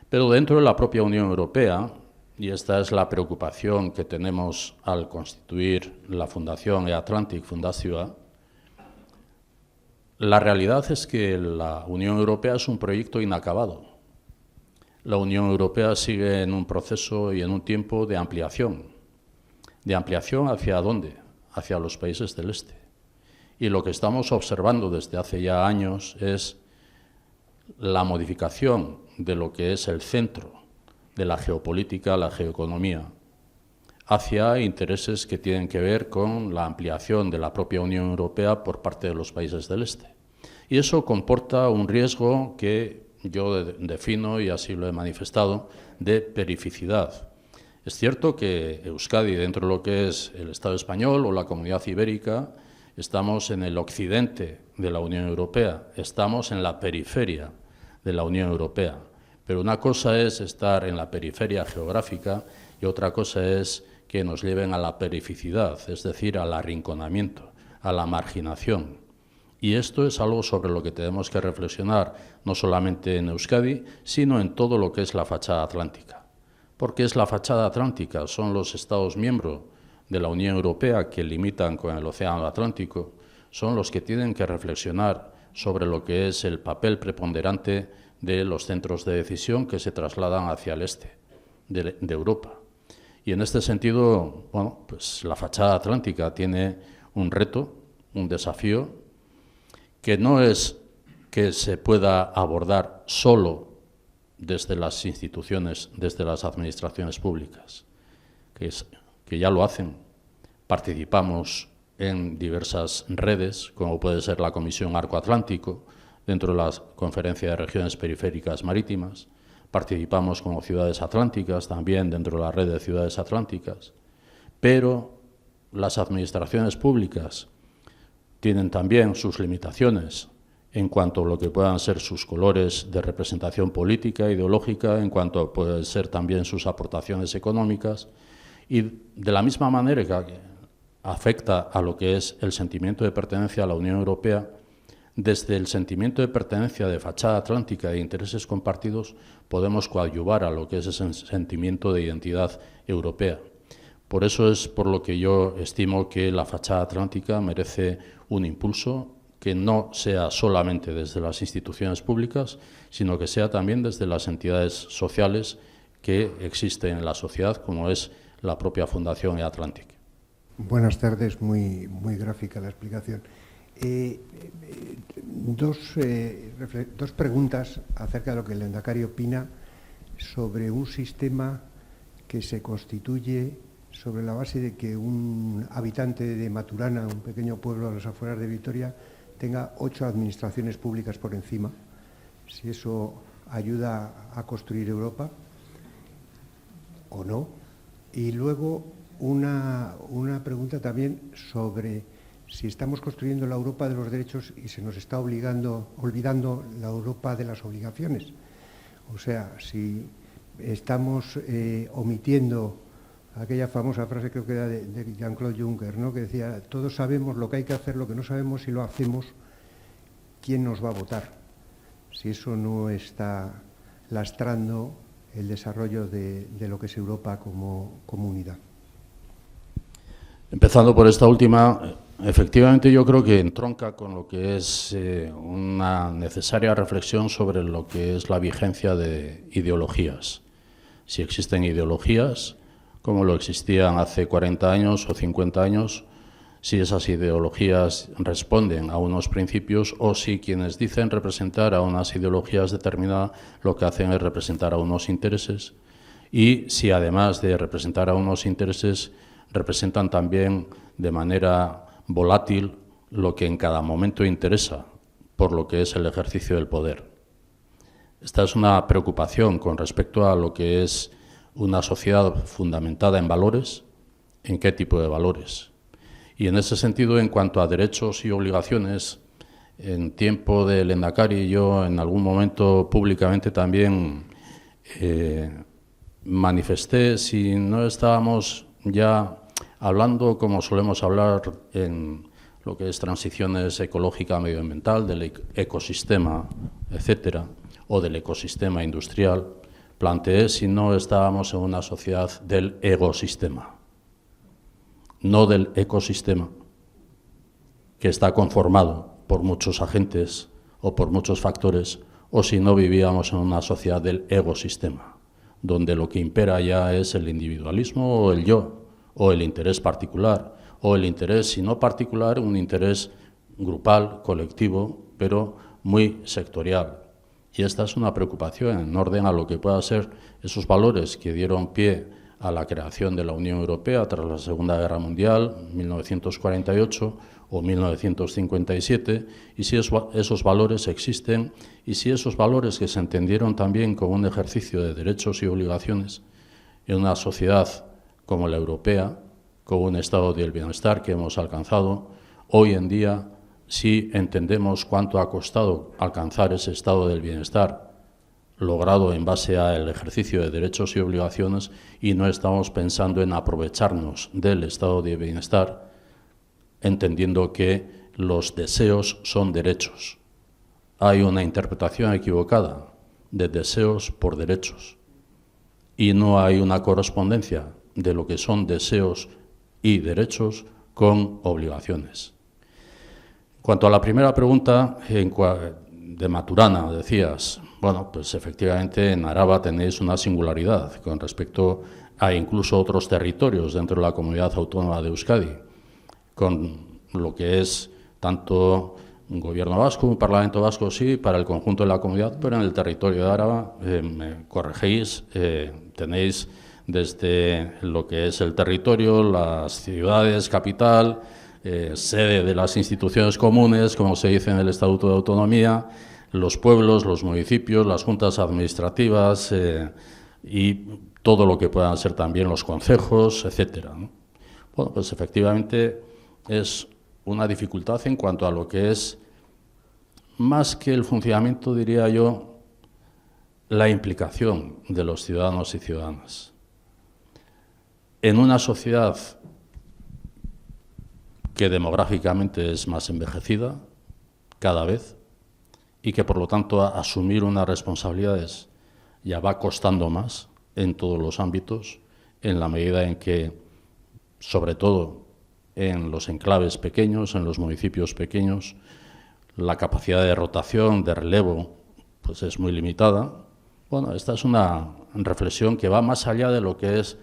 Pero dentro de la propia Unión Europea, y esta es la preocupación que tenemos al constituir la Fundación E-Atlantic Fundazioa, la realidad es que la Unión Europea es un proyecto inacabado. La Unión Europea sigue en un proceso y en un tiempo de ampliación. ¿De ampliación hacia dónde? Hacia los países del este. Y lo que estamos observando desde hace ya años es la modificación de lo que es el centro de la geopolítica, la geoeconomía, hacia intereses que tienen que ver con la ampliación de la propia Unión Europea por parte de los países del este. Y eso comporta un riesgo que yo defino, y así lo he manifestado, de perificidad. Es cierto que Euskadi, dentro de lo que es el Estado español o la Comunidad Ibérica, estamos en el occidente de la Unión Europea, estamos en la periferia de la Unión Europea. Pero una cosa es estar en la periferia geográfica y otra cosa es que nos lleven a la perificidad, es decir, al arrinconamiento, a la marginación. Y esto es algo sobre lo que tenemos que reflexionar, no solamente en Euskadi, sino en todo lo que es la fachada atlántica. ¿Por qué es la fachada atlántica? Son los Estados miembros de la Unión Europea que limitan con el Océano Atlántico, son los que tienen que reflexionar sobre lo que es el papel preponderante de los centros de decisión que se trasladan hacia el este de Europa. Y en este sentido, bueno, pues la fachada atlántica tiene un reto, un desafío, que no es que se pueda abordar solo desde las instituciones, desde las administraciones públicas, que ya lo hacen. Participamos en diversas redes, como puede ser la Comisión Arco Atlántico, dentro de la Conferencia de Regiones Periféricas Marítimas. Participamos como ciudades atlánticas, también dentro de la red de ciudades atlánticas. Pero las administraciones públicas tienen también sus limitaciones en cuanto a lo que puedan ser sus colores de representación política, ideológica, en cuanto a pueden ser también sus aportaciones económicas. Y de la misma manera que afecta a lo que es el sentimiento de pertenencia a la Unión Europea, desde el sentimiento de pertenencia de fachada atlántica e intereses compartidos podemos coadyuvar a lo que es ese sentimiento de identidad europea. Por eso es por lo que yo estimo que la fachada atlántica merece un impulso que no sea solamente desde las instituciones públicas, sino que sea también desde las entidades sociales que existen en la sociedad, como es la propia Fundación E-Atlantic. Buenas tardes, muy gráfica la explicación. Dos preguntas acerca de lo que el Lehendakari opina sobre un sistema que se constituye sobre la base de que un habitante de Maturana, un pequeño pueblo a las afueras de Vitoria, tenga 8 administraciones públicas por encima. Si eso ayuda a construir Europa o no. Y luego una pregunta también sobre si estamos construyendo la Europa de los derechos y se nos está olvidando la Europa de las obligaciones. O sea, si estamos omitiendo aquella famosa frase, creo que era de Jean-Claude Juncker, ¿no?, que decía: todos sabemos lo que hay que hacer, lo que no sabemos si lo hacemos, ¿quién nos va a votar? Si eso no está lastrando el desarrollo de lo que es Europa como unidad. Empezando por esta última, efectivamente yo creo que entronca con lo que es una necesaria reflexión sobre lo que es la vigencia de ideologías. Si existen ideologías, como lo existían hace 40 años o 50 años, si esas ideologías responden a unos principios o si quienes dicen representar a unas ideologías determinadas lo que hacen es representar a unos intereses, y si además de representar a unos intereses representan también de manera volátil lo que en cada momento interesa por lo que es el ejercicio del poder. Esta es una preocupación con respecto a lo que es una sociedad fundamentada en valores, en qué tipo de valores. Y en ese sentido, en cuanto a derechos y obligaciones, en tiempo de Lehendakari yo en algún momento públicamente también manifesté si no estábamos ya hablando como solemos hablar en lo que es transiciones ecológica medioambiental, del ecosistema, etcétera, o del ecosistema industrial, planteé si no estábamos en una sociedad del ecosistema, no del ecosistema, que está conformado por muchos agentes o por muchos factores, o si no vivíamos en una sociedad del ecosistema, donde lo que impera ya es el individualismo o el yo, o el interés particular, o el interés, si no particular, un interés grupal, colectivo, pero muy sectorial. Y esta es una preocupación en orden a lo que puedan ser esos valores que dieron pie a la creación de la Unión Europea tras la Segunda Guerra Mundial, 1948 o 1957, y si esos valores existen, y si esos valores que se entendieron también como un ejercicio de derechos y obligaciones en una sociedad como la europea, con un estado del bienestar que hemos alcanzado, hoy en día sí entendemos cuánto ha costado alcanzar ese estado del bienestar logrado en base al ejercicio de derechos y obligaciones, y no estamos pensando en aprovecharnos del estado de bienestar, entendiendo que los deseos son derechos. Hay una interpretación equivocada de deseos por derechos y no hay una correspondencia de lo que son deseos y derechos con obligaciones. En cuanto a la primera pregunta, de Maturana, decías, bueno, pues efectivamente en Araba tenéis una singularidad con respecto a incluso otros territorios dentro de la comunidad autónoma de Euskadi, con lo que es tanto un gobierno vasco, un parlamento vasco, sí, para el conjunto de la comunidad, pero en el territorio de Araba, me corregéis, tenéis desde lo que es el territorio, las ciudades, capital, sede de las instituciones comunes, como se dice en el Estatuto de Autonomía, los pueblos, los municipios, las juntas administrativas y todo lo que puedan ser también los concejos, etcétera, ¿no? Bueno, pues efectivamente es una dificultad en cuanto a lo que es, más que el funcionamiento, diría yo, la implicación de los ciudadanos y ciudadanas. En una sociedad que demográficamente es más envejecida cada vez y que por lo tanto asumir unas responsabilidades ya va costando más en todos los ámbitos, en la medida en que, sobre todo en los enclaves pequeños, en los municipios pequeños, la capacidad de rotación, de relevo, pues es muy limitada. Bueno, esta es una reflexión que va más allá de lo que es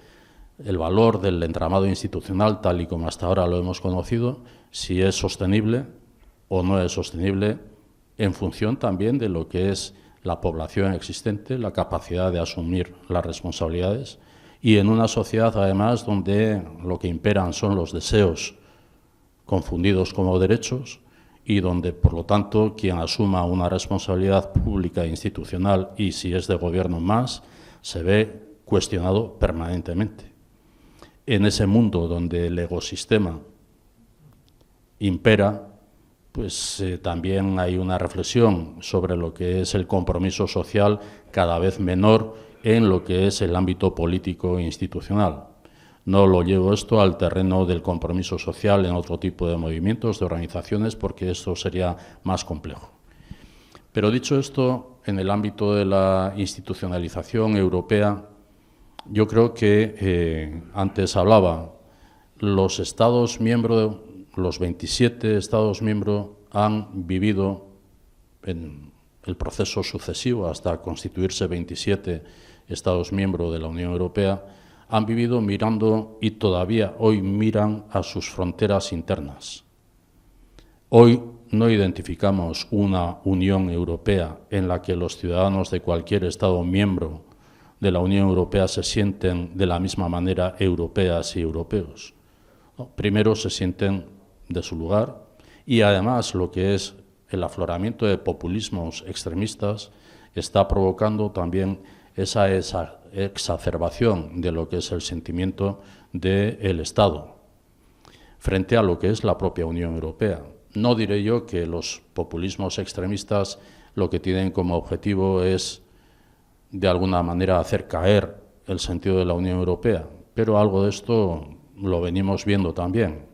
el valor del entramado institucional tal y como hasta ahora lo hemos conocido, si es sostenible o no es sostenible, en función también de lo que es la población existente, la capacidad de asumir las responsabilidades, y en una sociedad además donde lo que imperan son los deseos confundidos como derechos, y donde, por lo tanto, quien asuma una responsabilidad pública e institucional, y si es de gobierno más, se ve cuestionado permanentemente. En ese mundo donde el ecosistema impera, pues también hay una reflexión sobre lo que es el compromiso social cada vez menor en lo que es el ámbito político e institucional. No lo llevo esto al terreno del compromiso social en otro tipo de movimientos, de organizaciones, porque esto sería más complejo. Pero dicho esto, en el ámbito de la institucionalización europea, yo creo que antes hablaba, los Estados miembros, los 27 Estados miembros han vivido en el proceso sucesivo hasta constituirse 27 Estados miembros de la Unión Europea, han vivido mirando y todavía hoy miran a sus fronteras internas. Hoy no identificamos una Unión Europea en la que los ciudadanos de cualquier Estado miembro de la Unión Europea se sienten de la misma manera europeas y europeos. No, primero se sienten de su lugar y además lo que es el afloramiento de populismos extremistas está provocando también esa exacerbación de lo que es el sentimiento del Estado frente a lo que es la propia Unión Europea. No diré yo que los populismos extremistas lo que tienen como objetivo es de alguna manera hacer caer el sentido de la Unión Europea. pero algo de esto lo venimos viendo también.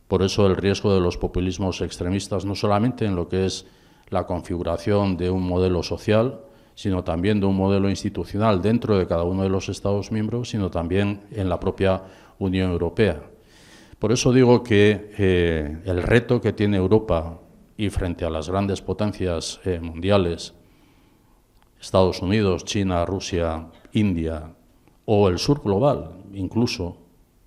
Por eso el riesgo de los populismos extremistas, no solamente en lo que es la configuración de un modelo social, sino también de un modelo institucional dentro de cada uno de los Estados miembros, sino también en la propia Unión Europea. Por eso digo que el reto que tiene Europa y frente a las grandes potencias mundiales, Estados Unidos, China, Rusia, India o el sur global, incluso,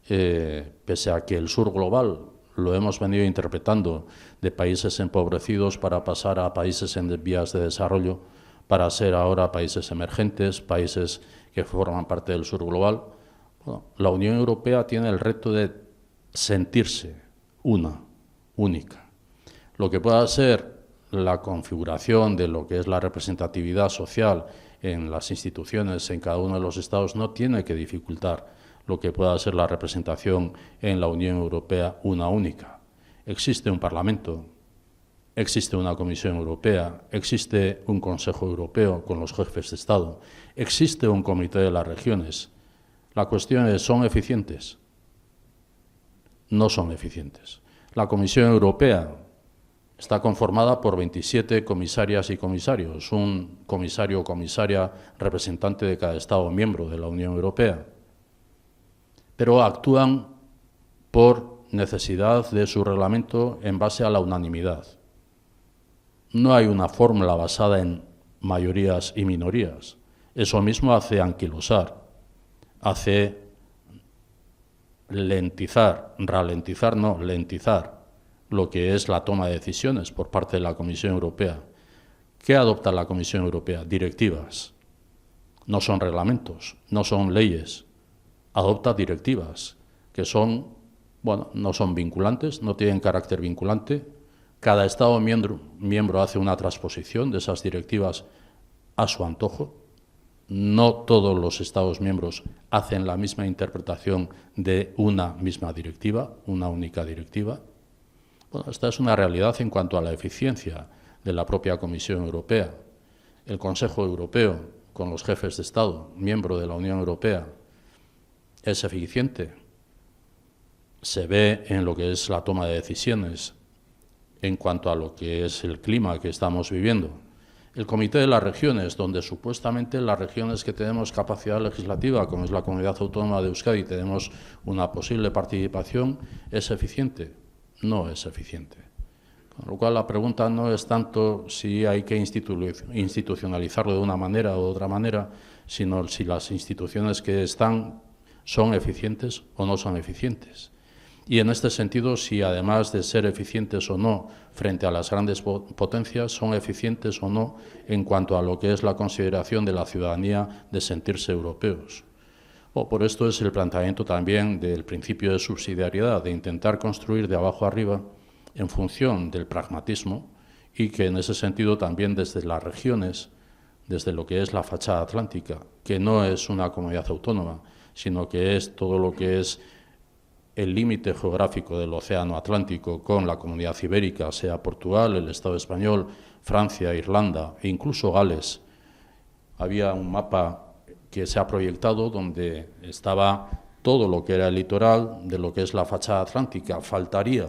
pese a que el sur global lo hemos venido interpretando de países empobrecidos para pasar a países en vías de desarrollo, para ser ahora países emergentes, países que forman parte del sur global. Bueno, la Unión Europea tiene el reto de sentirse una, única. Lo que pueda ser la configuración de lo que es la representatividad social en las instituciones en cada uno de los Estados no tiene que dificultar lo que pueda ser la representación en la Unión Europea una única. Existe un Parlamento, existe una Comisión Europea, existe un Consejo Europeo con los jefes de Estado, existe un Comité de las Regiones. La cuestión es, ¿son eficientes? No son eficientes. La Comisión Europea está conformada por 27 comisarias y comisarios, un comisario o comisaria representante de cada Estado miembro de la Unión Europea, pero actúan por necesidad de su reglamento en base a la unanimidad. No hay una fórmula basada en mayorías y minorías. Eso mismo hace anquilosar, hace lentizar lo que es la toma de decisiones por parte de la Comisión Europea. ¿Qué adopta la Comisión Europea? Directivas. No son reglamentos, no son leyes. Adopta directivas que son, no son vinculantes, no tienen carácter vinculante. Cada Estado miembro hace una transposición de esas directivas a su antojo. No todos los Estados miembros hacen la misma interpretación de una misma directiva, una única directiva. Esta es una realidad en cuanto a la eficiencia de la propia Comisión Europea. El Consejo Europeo, con los jefes de Estado, miembro de la Unión Europea, es eficiente. Se ve en lo que es la toma de decisiones en cuanto a lo que es el clima que estamos viviendo. El Comité de las Regiones, donde supuestamente las regiones que tenemos capacidad legislativa, como es la Comunidad Autónoma de Euskadi, tenemos una posible participación, ¿es eficiente? No es eficiente. Con lo cual la pregunta no es tanto si hay que institucionalizarlo de una manera o de otra manera, sino si las instituciones que están son eficientes o no son eficientes. Y en este sentido, si además de ser eficientes o no frente a las grandes potencias, son eficientes o no en cuanto a lo que es la consideración de la ciudadanía de sentirse europeos. Por esto es el planteamiento también del principio de subsidiariedad, de intentar construir de abajo arriba en función del pragmatismo y que en ese sentido también desde las regiones, desde lo que es la fachada atlántica, que no es una comunidad autónoma, sino que es todo lo que es el límite geográfico del Océano Atlántico con la Comunidad Ibérica, sea Portugal, el Estado español, Francia, Irlanda e incluso Gales. Había un mapa que se ha proyectado donde estaba todo lo que era el litoral de lo que es la fachada atlántica. Faltaría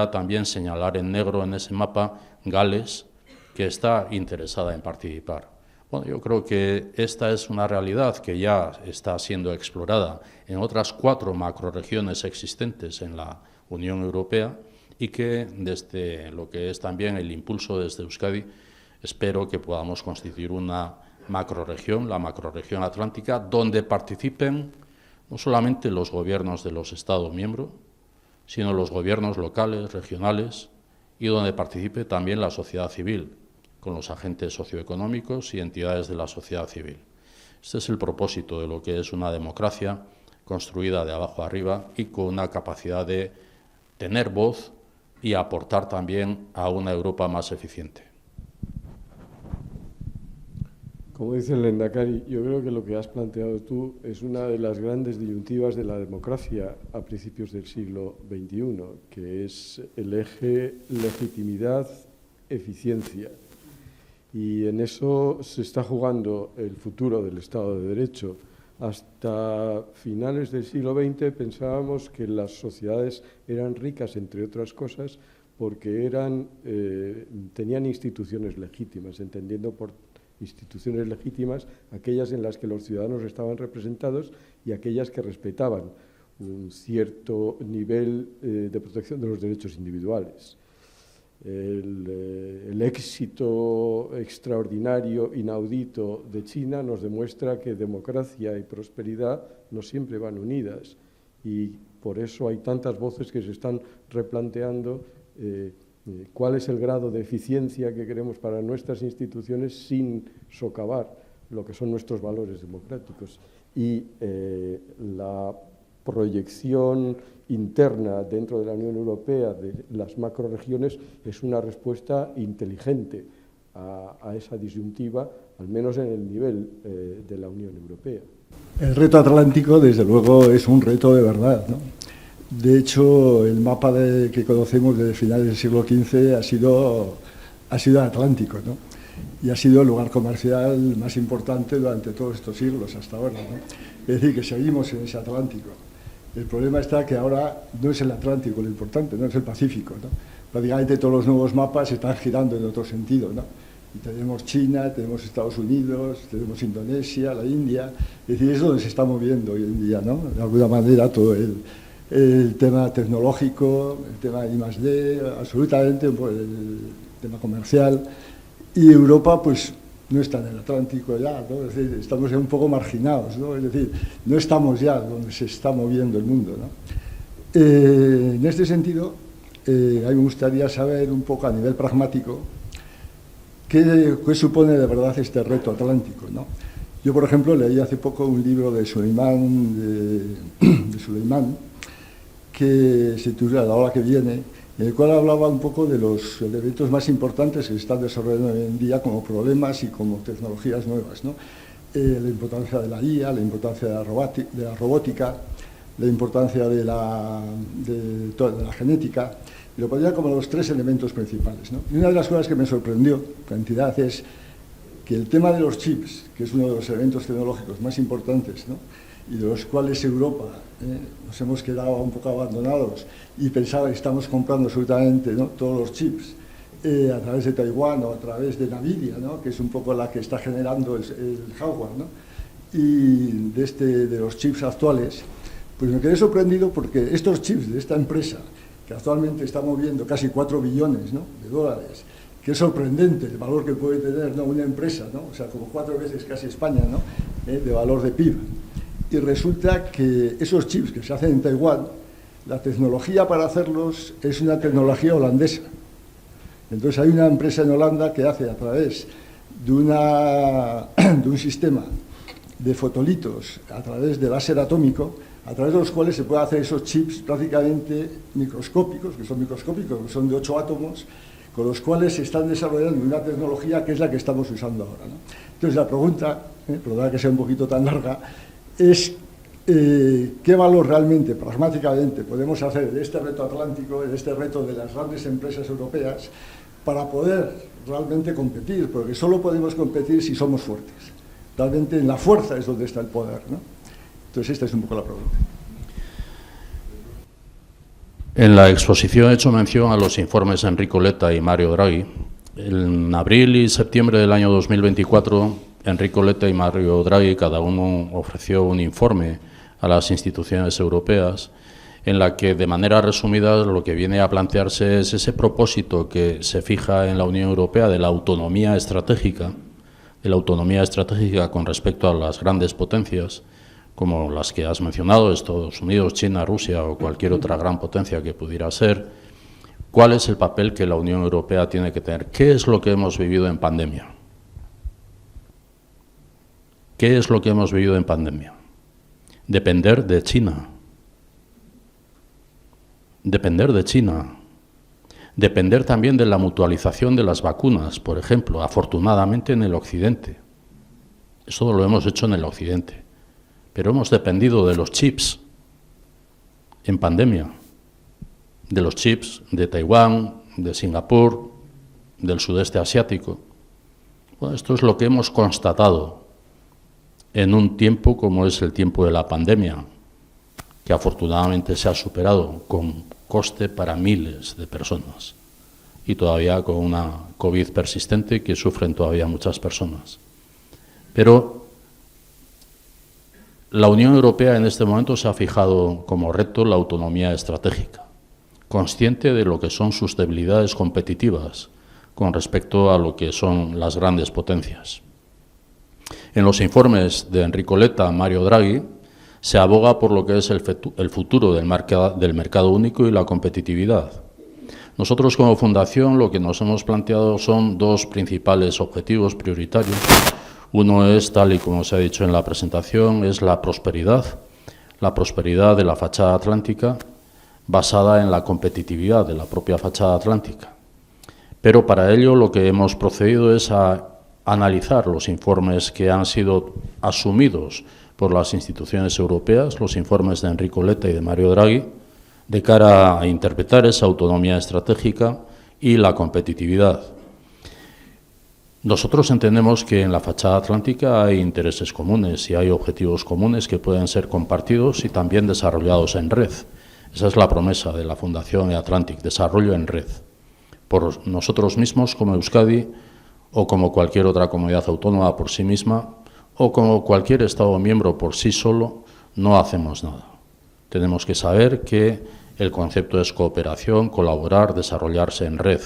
también señalar en negro en ese mapa Gales, que está interesada en participar. Yo creo que esta es una realidad que ya está siendo explorada en otras 4 macrorregiones existentes en la Unión Europea y que desde lo que es también el impulso desde Euskadi, espero que podamos constituir una macrorregión, la macrorregión atlántica, donde participen no solamente los gobiernos de los Estados miembros, sino los gobiernos locales, regionales, y donde participe también la sociedad civil, con los agentes socioeconómicos y entidades de la sociedad civil. Este es el propósito de lo que es una democracia construida de abajo arriba y con una capacidad de tener voz y aportar también a una Europa más eficiente. Como dice el Lehendakari, yo creo que lo que has planteado tú es una de las grandes disyuntivas de la democracia a principios del siglo XXI, que es el eje legitimidad-eficiencia. Y en eso se está jugando el futuro del Estado de Derecho hasta finales del siglo XX pensábamos que las sociedades eran ricas, entre otras cosas, porque tenían instituciones legítimas, entendiendo por instituciones legítimas aquellas en las que los ciudadanos estaban representados y aquellas que respetaban un cierto nivel de protección de los derechos individuales. El éxito extraordinario, inaudito de China nos demuestra que democracia y prosperidad no siempre van unidas, y por eso hay tantas voces que se están replanteando cuál es el grado de eficiencia que queremos para nuestras instituciones sin socavar lo que son nuestros valores democráticos. Y la proyección interna dentro de la Unión Europea de las macrorregiones es una respuesta inteligente a esa disyuntiva, al menos en el nivel de la Unión Europea. El reto atlántico, desde luego, es un reto de verdad, ¿no? De hecho, el mapa que conocemos desde finales del siglo XV ha sido atlántico, ¿no? Y ha sido el lugar comercial más importante durante todos estos siglos hasta ahora, ¿no? Es decir, que seguimos en ese Atlántico. El problema está que ahora no es el Atlántico lo importante, no es el Pacífico, ¿no? Prácticamente todos los nuevos mapas están girando en otro sentido, ¿no? Y tenemos China, tenemos Estados Unidos, tenemos Indonesia, la India, es decir, es donde se está moviendo hoy en día, ¿no? De alguna manera todo el tema tecnológico, el tema I+D, absolutamente el tema comercial, y Europa pues no está en el Atlántico ya, ¿no? Es decir, estamos ya un poco marginados, ¿no? Es decir, no estamos ya donde se está moviendo el mundo, ¿no? En este sentido, a mí me gustaría saber un poco a nivel pragmático qué supone de verdad este reto atlántico, ¿no? Yo, por ejemplo, leí hace poco un libro de Suleimán, que se titula La hora que viene, en el cual hablaba un poco de los elementos más importantes que se están desarrollando hoy en día como problemas y como tecnologías nuevas, ¿no? La importancia de la IA, la importancia de la robótica, la importancia de la genética, y lo ponía como los tres elementos principales, ¿no? Y una de las cosas que me sorprendió, cantidad, es que el tema de los chips, que es uno de los elementos tecnológicos más importantes, ¿no? Y de los cuales Europa nos hemos quedado un poco abandonados y pensaba que estamos comprando absolutamente, ¿no?, todos los chips a través de Taiwán o a través de Nvidia, ¿no?, que es un poco la que está generando el hardware, ¿no?, y de los chips actuales, pues me quedé sorprendido porque estos chips de esta empresa, que actualmente está moviendo casi 4 billones, ¿no?, de dólares, que es sorprendente el valor que puede tener, ¿no?, una empresa, ¿no?, o sea, como 4 veces casi España, ¿no?, de valor de PIB. Y resulta que esos chips que se hacen en Taiwán, la tecnología para hacerlos es una tecnología holandesa. Entonces hay una empresa en Holanda que hace a través de un sistema de fotolitos, a través de láser atómico, a través de los cuales se pueden hacer esos chips prácticamente microscópicos, que son de 8 átomos, con los cuales se están desarrollando una tecnología que es la que estamos usando ahora, ¿no? Entonces la pregunta, perdona que sea un poquito tan larga, es qué valor realmente, pragmáticamente, podemos hacer de este reto atlántico, de este reto de las grandes empresas europeas, para poder realmente competir, porque solo podemos competir si somos fuertes. Realmente en la fuerza es donde está el poder, ¿no? Entonces esta es un poco la pregunta. En la exposición he hecho mención a los informes Enrico Letta y Mario Draghi. En abril y septiembre del año 2024, Enrico Letta y Mario Draghi, cada uno ofreció un informe a las instituciones europeas en la que, de manera resumida, lo que viene a plantearse es ese propósito que se fija en la Unión Europea de la autonomía estratégica con respecto a las grandes potencias, como las que has mencionado, Estados Unidos, China, Rusia o cualquier otra gran potencia que pudiera ser. ¿Cuál es el papel que la Unión Europea tiene que tener? ¿Qué es lo que hemos vivido en pandemia? ¿Qué es lo que hemos vivido en pandemia? Depender de China. Depender de China. Depender también de la mutualización de las vacunas, por ejemplo, afortunadamente en el Occidente. Eso lo hemos hecho en el Occidente. Pero hemos dependido de los chips en pandemia. De los chips de Taiwán, de Singapur, del sudeste asiático. Bueno, esto es lo que hemos constatado. en un tiempo como es el tiempo de la pandemia, que afortunadamente se ha superado con coste para miles de personas y todavía con una COVID persistente que sufren todavía muchas personas. Pero la Unión Europea en este momento se ha fijado como reto la autonomía estratégica, consciente de lo que son sus debilidades competitivas con respecto a lo que son las grandes potencias. En los informes de Enrico Letta, Mario Draghi, se aboga por lo que es el futuro del mercado único y la competitividad. Nosotros como Fundación lo que nos hemos planteado son dos principales objetivos prioritarios. Uno es, tal y como se ha dicho en la presentación, es la prosperidad de la fachada atlántica basada en la competitividad de la propia fachada atlántica. Pero para ello lo que hemos procedido es a analizar los informes que han sido asumidos por las instituciones europeas, los informes de Enrico Letta y de Mario Draghi, de cara a interpretar esa autonomía estratégica y la competitividad. Nosotros entendemos que en la fachada atlántica hay intereses comunes y hay objetivos comunes que pueden ser compartidos y también desarrollados en red. Esa es la promesa de la Fundación E-Atlantic, desarrollo en red, por nosotros mismos como Euskadi o como cualquier otra comunidad autónoma por sí misma o como cualquier Estado miembro por sí solo, no hacemos nada. Tenemos que saber que el concepto es cooperación, colaborar, desarrollarse en red.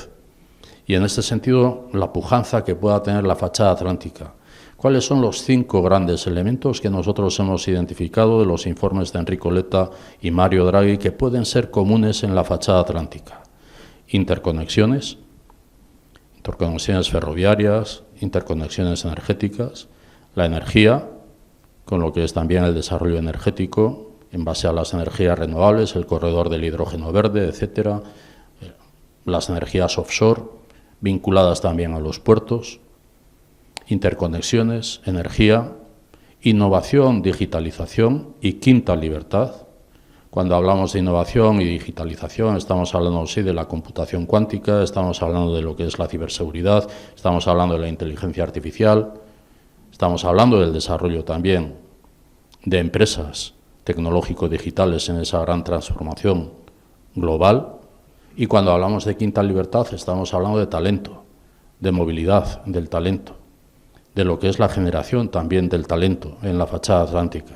Y en este sentido, la pujanza que pueda tener la fachada atlántica. ¿Cuáles son los 5 grandes elementos que nosotros hemos identificado de los informes de Enrico Letta y Mario Draghi que pueden ser comunes en la fachada atlántica? Interconexiones ferroviarias, interconexiones energéticas, la energía, con lo que es también el desarrollo energético en base a las energías renovables, el corredor del hidrógeno verde, etcétera, las energías offshore, vinculadas también a los puertos, interconexiones, energía, innovación, digitalización y quinta, libertad. Cuando hablamos de innovación y digitalización estamos hablando sí de la computación cuántica, estamos hablando de lo que es la ciberseguridad, estamos hablando de la inteligencia artificial, estamos hablando del desarrollo también de empresas tecnológico-digitales en esa gran transformación global. Y cuando hablamos de quinta libertad estamos hablando de talento, de movilidad del talento, de lo que es la generación también del talento en la fachada atlántica.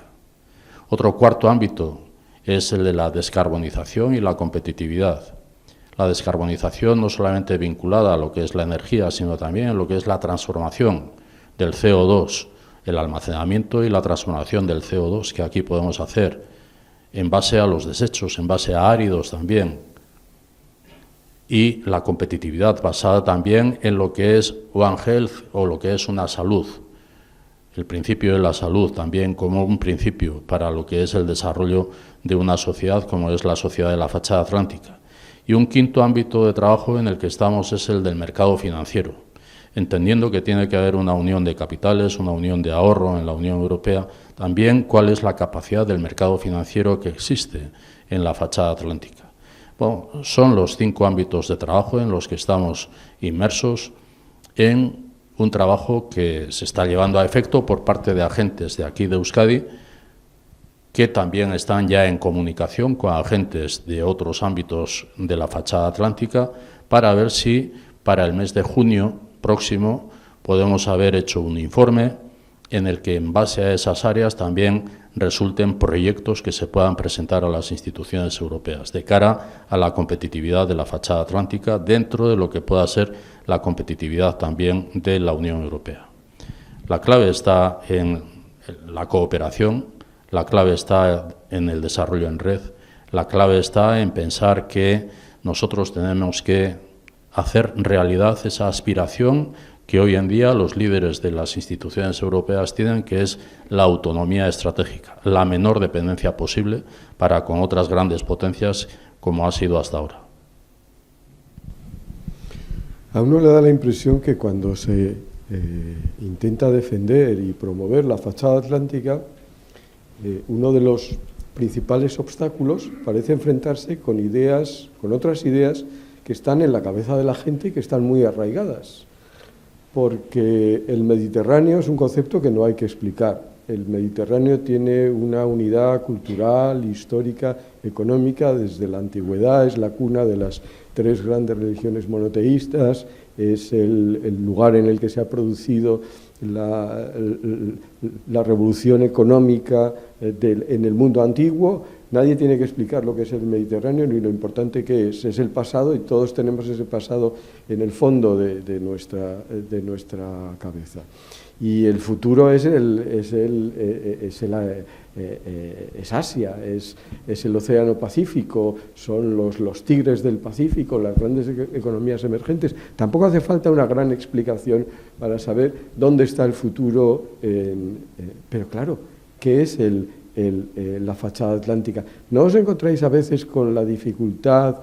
Otro cuarto ámbito es el de la descarbonización y la competitividad. La descarbonización no solamente vinculada a lo que es la energía, sino también a lo que es la transformación del CO2, el almacenamiento y la transformación del CO2 que aquí podemos hacer en base a los desechos, en base a áridos también. Y la competitividad basada también en lo que es One Health o lo que es una salud. El principio de la salud también como un principio para lo que es el desarrollo de una sociedad como es la sociedad de la fachada atlántica. Y un quinto ámbito de trabajo en el que estamos es el del mercado financiero, entendiendo que tiene que haber una unión de capitales, una unión de ahorro en la Unión Europea, también cuál es la capacidad del mercado financiero que existe en la fachada atlántica. Bueno, son los 5 ámbitos de trabajo en los que estamos inmersos en un trabajo que se está llevando a efecto por parte de agentes de aquí de Euskadi, que también están ya en comunicación con agentes de otros ámbitos de la fachada atlántica, para ver si para el mes de junio próximo podemos haber hecho un informe en el que en base a esas áreas también resulten proyectos que se puedan presentar a las instituciones europeas de cara a la competitividad de la fachada atlántica dentro de lo que pueda ser la competitividad también de la Unión Europea. La clave está en la cooperación, la clave está en el desarrollo en red, la clave está en pensar que nosotros tenemos que hacer realidad esa aspiración que hoy en día los líderes de las instituciones europeas tienen, que es la autonomía estratégica, la menor dependencia posible para con otras grandes potencias como ha sido hasta ahora. A uno le da la impresión que cuando se intenta defender y promover la fachada atlántica, uno de los principales obstáculos parece enfrentarse con ideas, con otras ideas que están en la cabeza de la gente y que están muy arraigadas. Porque el Mediterráneo es un concepto que no hay que explicar. el Mediterráneo tiene una unidad cultural, histórica, económica desde la antigüedad, es la cuna de las 3 grandes religiones monoteístas, es el lugar en el que se ha producido la revolución económica en el mundo antiguo. Nadie tiene que explicar lo que es el Mediterráneo ni lo importante que es el pasado, y todos tenemos ese pasado en el fondo de nuestra cabeza. Y el futuro es Asia, es el Océano Pacífico, son los tigres del Pacífico, las grandes economías emergentes. Tampoco hace falta una gran explicación para saber dónde está el futuro, pero claro, ¿qué es la fachada atlántica? ¿No os encontráis a veces con la dificultad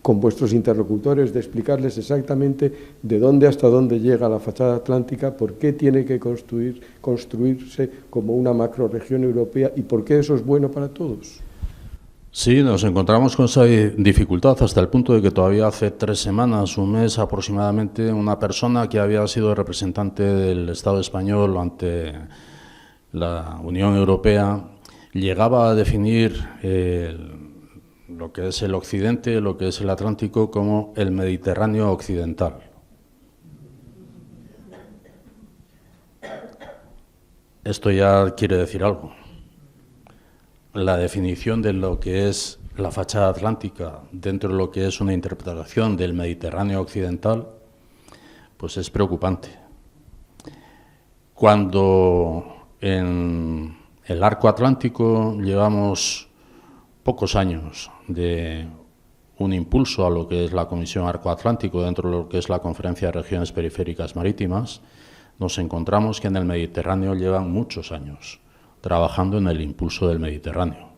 con vuestros interlocutores de explicarles exactamente de dónde hasta dónde llega la fachada atlántica, por qué tiene que construirse como una macrorregión europea y por qué eso es bueno para todos? Sí, nos encontramos con esa dificultad hasta el punto de que todavía hace 3 semanas, un mes aproximadamente, una persona que había sido representante del Estado español ante la Unión Europea llegaba a definir lo que es el occidente, lo que es el Atlántico, como el Mediterráneo occidental. Esto ya quiere decir algo. La definición de lo que es la fachada atlántica dentro de lo que es una interpretación del Mediterráneo occidental, pues es preocupante. Cuando en el arco atlántico llevamos pocos años de un impulso a lo que es la Comisión Arco Atlántico dentro de lo que es la Conferencia de Regiones Periféricas Marítimas, nos encontramos que en el Mediterráneo llevan muchos años trabajando en el impulso del Mediterráneo.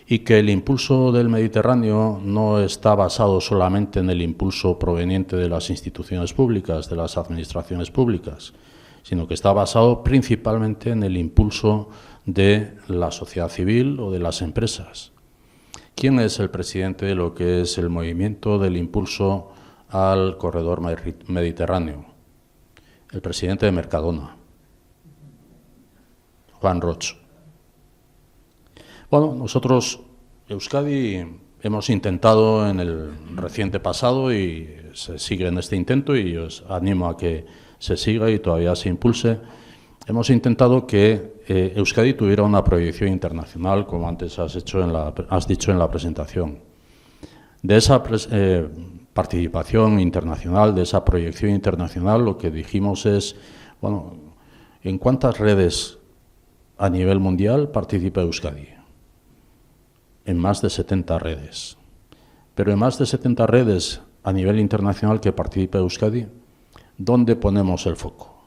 Y que el impulso del Mediterráneo no está basado solamente en el impulso proveniente de las instituciones públicas, de las administraciones públicas, sino que está basado principalmente en el impulso de la sociedad civil o de las empresas. ¿Quién es el presidente de lo que es el movimiento del impulso al corredor mediterráneo? El presidente de Mercadona, Juan Roch. Bueno, nosotros, Euskadi, hemos intentado en el reciente pasado y se sigue en este intento y os animo a que se siga y todavía se impulse. Hemos intentado que Euskadi tuviera una proyección internacional, como antes has dicho en la presentación. De esa participación internacional, de esa proyección internacional, lo que dijimos es, bueno, ¿en cuántas redes a nivel mundial participa Euskadi? En más de 70 redes. Pero en más de 70 redes a nivel internacional que participa Euskadi, ¿dónde ponemos el foco?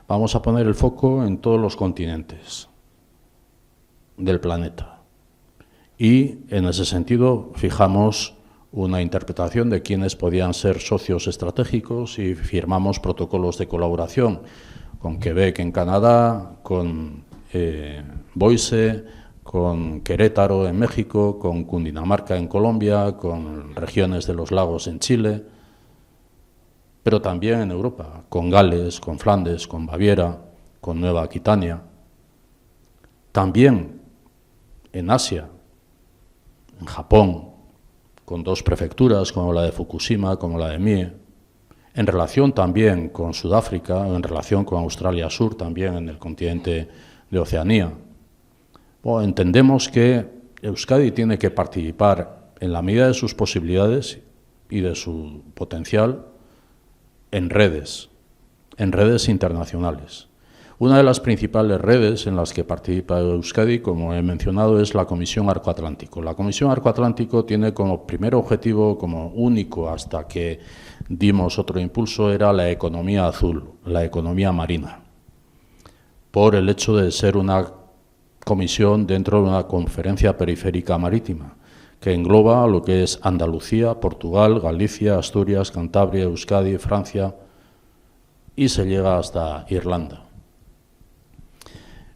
Vamos a poner el foco en todos los continentes del planeta. Y en ese sentido fijamos una interpretación de quiénes podían ser socios estratégicos y firmamos protocolos de colaboración con Quebec en Canadá, con Boise, con Querétaro en México, con Cundinamarca en Colombia, con regiones de los lagos en Chile, pero también en Europa, con Gales, con Flandes, con Baviera, con Nueva Aquitania. También en Asia, en Japón, con 2 prefecturas, como la de Fukushima, como la de Mie. En relación también con Sudáfrica, en relación con Australia Sur, también en el continente de Oceanía. Bueno, entendemos que Euskadi tiene que participar en la medida de sus posibilidades y de su potencial en redes internacionales. Una de las principales redes en las que participa Euskadi, como he mencionado, es la Comisión Arco Atlántico. La Comisión Arco Atlántico tiene como primer objetivo, como único hasta que dimos otro impulso, era la economía azul, la economía marina, por el hecho de ser una comisión dentro de una conferencia periférica marítima, que engloba lo que es Andalucía, Portugal, Galicia, Asturias, Cantabria, Euskadi, Francia, y se llega hasta Irlanda.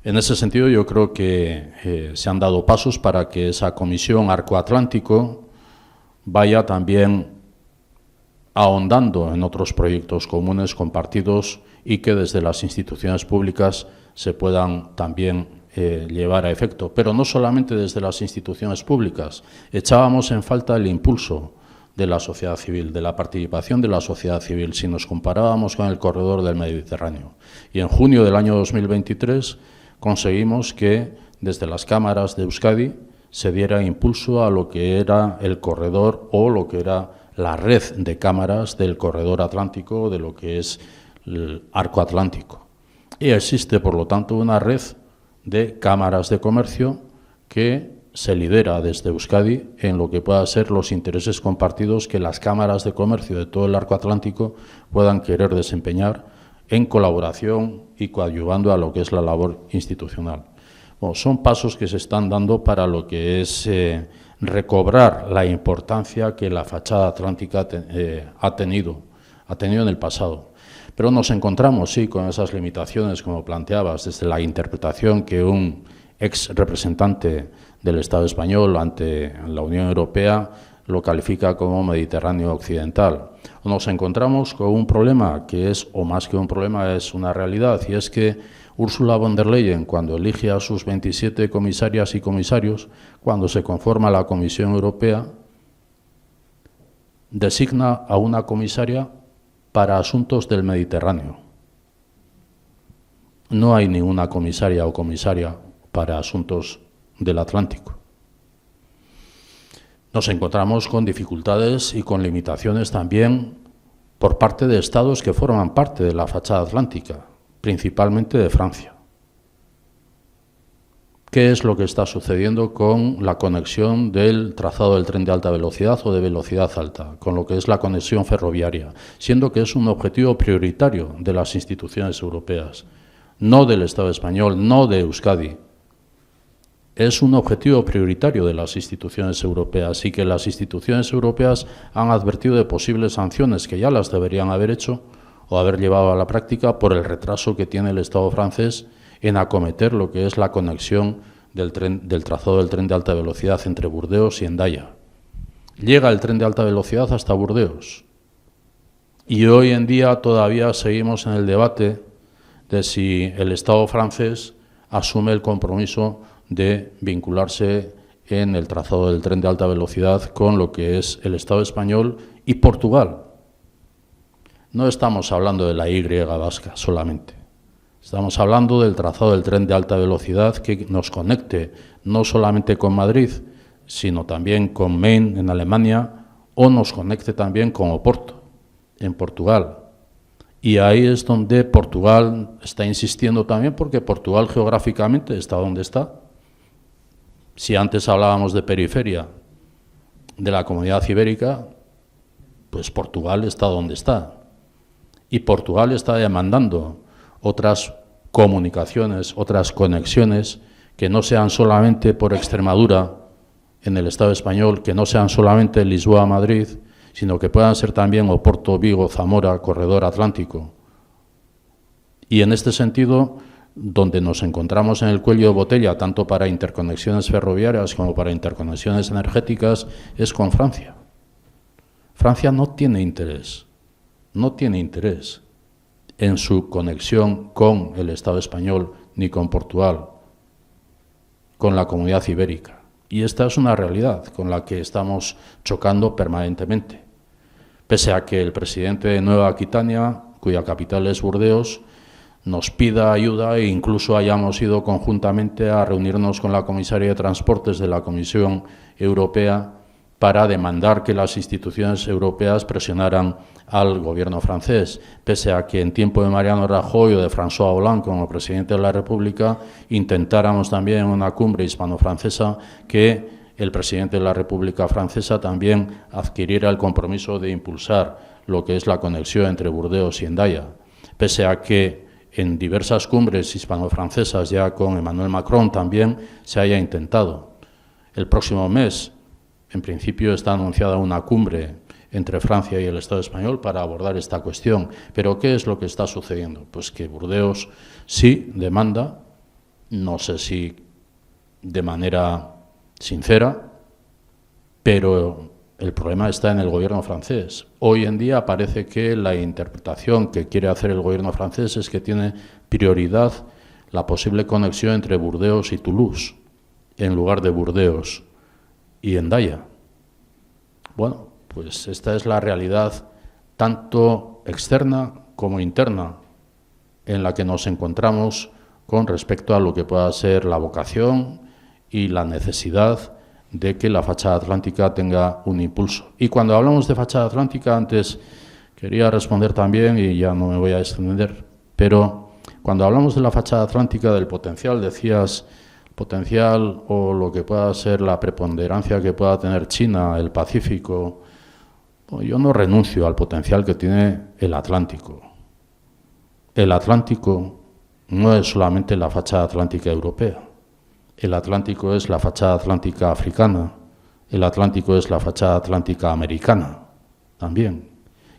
En ese sentido, yo creo que se han dado pasos para que esa Comisión Arco Atlántico vaya también ahondando en otros proyectos comunes compartidos y que desde las instituciones públicas se puedan también llevar a efecto. Pero no solamente desde las instituciones públicas. Echábamos en falta el impulso de la sociedad civil, de la participación de la sociedad civil, si nos comparábamos con el corredor del Mediterráneo. Y en junio del año 2023 conseguimos que desde las cámaras de Euskadi se diera impulso a lo que era el corredor o lo que era la red de cámaras del corredor atlántico, de lo que es el arco atlántico. Y existe, por lo tanto, una red de cámaras de comercio que se lidera desde Euskadi en lo que puedan ser los intereses compartidos que las cámaras de comercio de todo el arco atlántico puedan querer desempeñar en colaboración y coadyuvando a lo que es la labor institucional. Bueno, son pasos que se están dando para lo que es recobrar la importancia que la fachada atlántica ha tenido en el pasado. Pero nos encontramos, sí, con esas limitaciones, como planteabas, desde la interpretación que un ex representante del Estado español ante la Unión Europea lo califica como Mediterráneo occidental. Nos encontramos con un problema que es, o más que un problema, es una realidad, y es que Ursula von der Leyen, cuando elige a sus 27 comisarias y comisarios, cuando se conforma la Comisión Europea, designa a una comisaria para asuntos del Mediterráneo. No hay ninguna comisaria o comisaria para asuntos del Atlántico. Nos encontramos con dificultades y con limitaciones también por parte de estados que forman parte de la fachada atlántica, principalmente de Francia. ¿Qué es lo que está sucediendo con la conexión del trazado del tren de alta velocidad o de velocidad alta, con lo que es la conexión ferroviaria, siendo que es un objetivo prioritario de las instituciones europeas, no del Estado español, no de Euskadi? Es un objetivo prioritario de las instituciones europeas y que las instituciones europeas han advertido de posibles sanciones que ya las deberían haber hecho o haber llevado a la práctica por el retraso que tiene el Estado francés en acometer lo que es la conexión del trazado del tren de alta velocidad entre Burdeos y Hendaya. Llega el tren de alta velocidad hasta Burdeos y hoy en día todavía seguimos en el debate de si el Estado francés asume el compromiso de vincularse en el trazado del tren de alta velocidad con lo que es el Estado español y Portugal. No estamos hablando de la Y vasca solamente. Estamos hablando del trazado del tren de alta velocidad que nos conecte no solamente con Madrid, sino también con Main en Alemania o nos conecte también con Oporto en Portugal. Y ahí es donde Portugal está insistiendo también, porque Portugal geográficamente está donde está. Si antes hablábamos de periferia de la Comunidad Ibérica, pues Portugal está donde está. Y Portugal está demandando otras comunicaciones, otras conexiones que no sean solamente por Extremadura en el Estado español, que no sean solamente Lisboa-Madrid, sino que puedan ser también Oporto, Vigo, Zamora, corredor atlántico. Y en este sentido, donde nos encontramos en el cuello de botella, tanto para interconexiones ferroviarias como para interconexiones energéticas, es con Francia. Francia no tiene interés en su conexión con el Estado español ni con Portugal, con la Comunidad Ibérica. Y esta es una realidad con la que estamos chocando permanentemente. Pese a que el presidente de Nueva Aquitania, cuya capital es Burdeos, nos pida ayuda e incluso hayamos ido conjuntamente a reunirnos con la comisaria de Transportes de la Comisión Europea para demandar que las instituciones europeas presionaran al gobierno francés, pese a que en tiempo de Mariano Rajoy o de François Hollande como presidente de la República intentáramos también en una cumbre hispano-francesa que el presidente de la República Francesa también adquiriera el compromiso de impulsar lo que es la conexión entre Burdeos y Hendaya, pese a que en diversas cumbres hispano-francesas, ya con Emmanuel Macron también, se haya intentado. El próximo mes, en principio, está anunciada una cumbre entre Francia y el Estado español para abordar esta cuestión. Pero ¿qué es lo que está sucediendo? Pues que Burdeos sí demanda, no sé si de manera sincera, pero El problema está en el gobierno francés. Hoy en día parece que la interpretación que quiere hacer el gobierno francés es que tiene prioridad la posible conexión entre Burdeos y Toulouse, en lugar de Burdeos y Hendaya. Bueno, pues esta es la realidad tanto externa como interna en la que nos encontramos con respecto a lo que pueda ser la vocación y la necesidad de que la fachada atlántica tenga un impulso. Y cuando hablamos de fachada atlántica, antes quería responder también, y ya no me voy a extender, pero cuando hablamos de la fachada atlántica, del potencial, decías, potencial o lo que pueda ser la preponderancia que pueda tener China, el Pacífico, pues yo no renuncio al potencial que tiene el Atlántico. El Atlántico no es solamente la fachada atlántica europea. El Atlántico es la fachada atlántica africana, el Atlántico es la fachada atlántica americana también.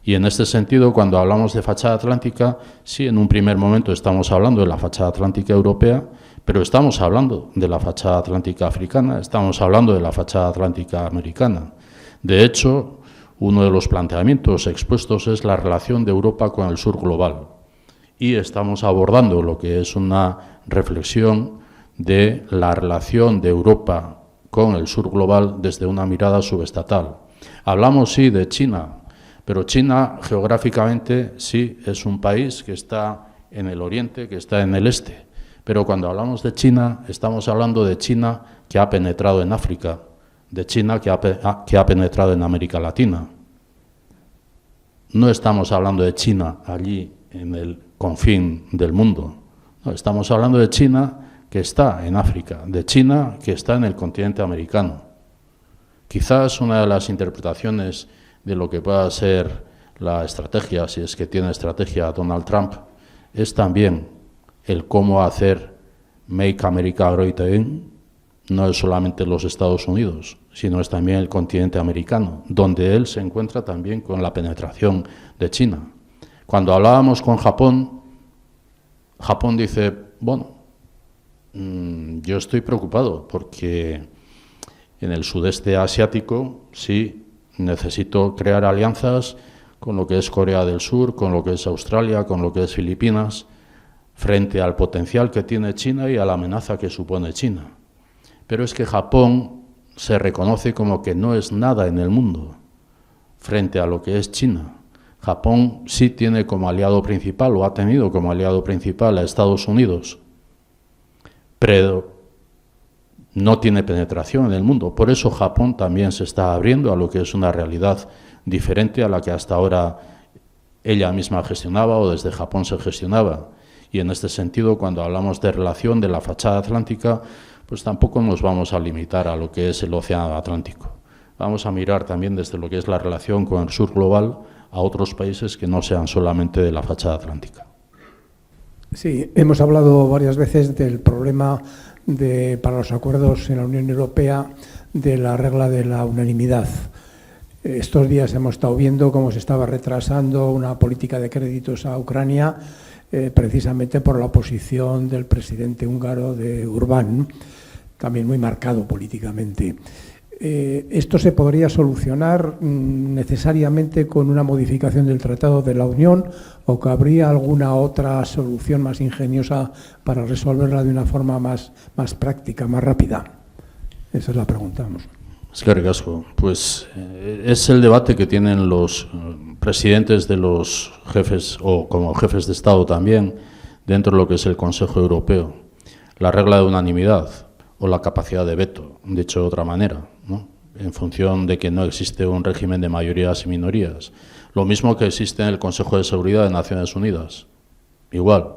Y en este sentido, cuando hablamos de fachada atlántica, sí, en un primer momento estamos hablando de la fachada atlántica europea, pero estamos hablando de la fachada atlántica africana, estamos hablando de la fachada atlántica americana. De hecho, uno de los planteamientos expuestos es la relación de Europa con el sur global. Y estamos abordando lo que es una reflexión de la relación de Europa con el sur global desde una mirada subestatal. Hablamos, sí, de China, pero China geográficamente sí es un país que está en el oriente, que está en el este. Pero cuando hablamos de China, estamos hablando de China que ha penetrado en África, de China que ha penetrado en América Latina. No estamos hablando de China allí en el confín del mundo. No, estamos hablando de China que está en África, de China que está en el continente americano. Quizás una de las interpretaciones de lo que pueda ser la estrategia, si es que tiene estrategia Donald Trump, es también el cómo hacer Make America Great Again. No es solamente los Estados Unidos, sino es también el continente americano, donde él se encuentra también con la penetración de China. Cuando hablábamos con Japón, Japón dice, bueno, yo estoy preocupado porque en el sudeste asiático sí necesito crear alianzas con lo que es Corea del Sur, con lo que es Australia, con lo que es Filipinas, frente al potencial que tiene China y a la amenaza que supone China. Pero es que Japón se reconoce como que no es nada en el mundo frente a lo que es China. Japón sí tiene como aliado principal, o ha tenido como aliado principal a Estados Unidos, pero no tiene penetración en el mundo. Por eso Japón también se está abriendo a lo que es una realidad diferente a la que hasta ahora ella misma gestionaba o desde Japón se gestionaba. Y en este sentido, cuando hablamos de relación de la fachada atlántica, pues tampoco nos vamos a limitar a lo que es el océano Atlántico. Vamos a mirar también desde lo que es la relación con el sur global a otros países que no sean solamente de la fachada atlántica. Sí, hemos hablado varias veces del problema para los acuerdos en la Unión Europea de la regla de la unanimidad. Estos días hemos estado viendo cómo se estaba retrasando una política de créditos a Ucrania precisamente por la oposición del presidente húngaro de Orbán, también muy marcado políticamente. ¿Esto se podría solucionar necesariamente con una modificación del Tratado de la Unión o que habría alguna otra solución más ingeniosa para resolverla de una forma más práctica, más rápida? Esa es la pregunta. Es que ricasco. Pues es el debate que tienen los presidentes de los jefes, o como jefes de Estado también, dentro de lo que es el Consejo Europeo. La regla de unanimidad o la capacidad de veto, dicho de otra manera, ¿no? En función de que no existe un régimen de mayorías y minorías. Lo mismo que existe en el Consejo de Seguridad de Naciones Unidas. Igual.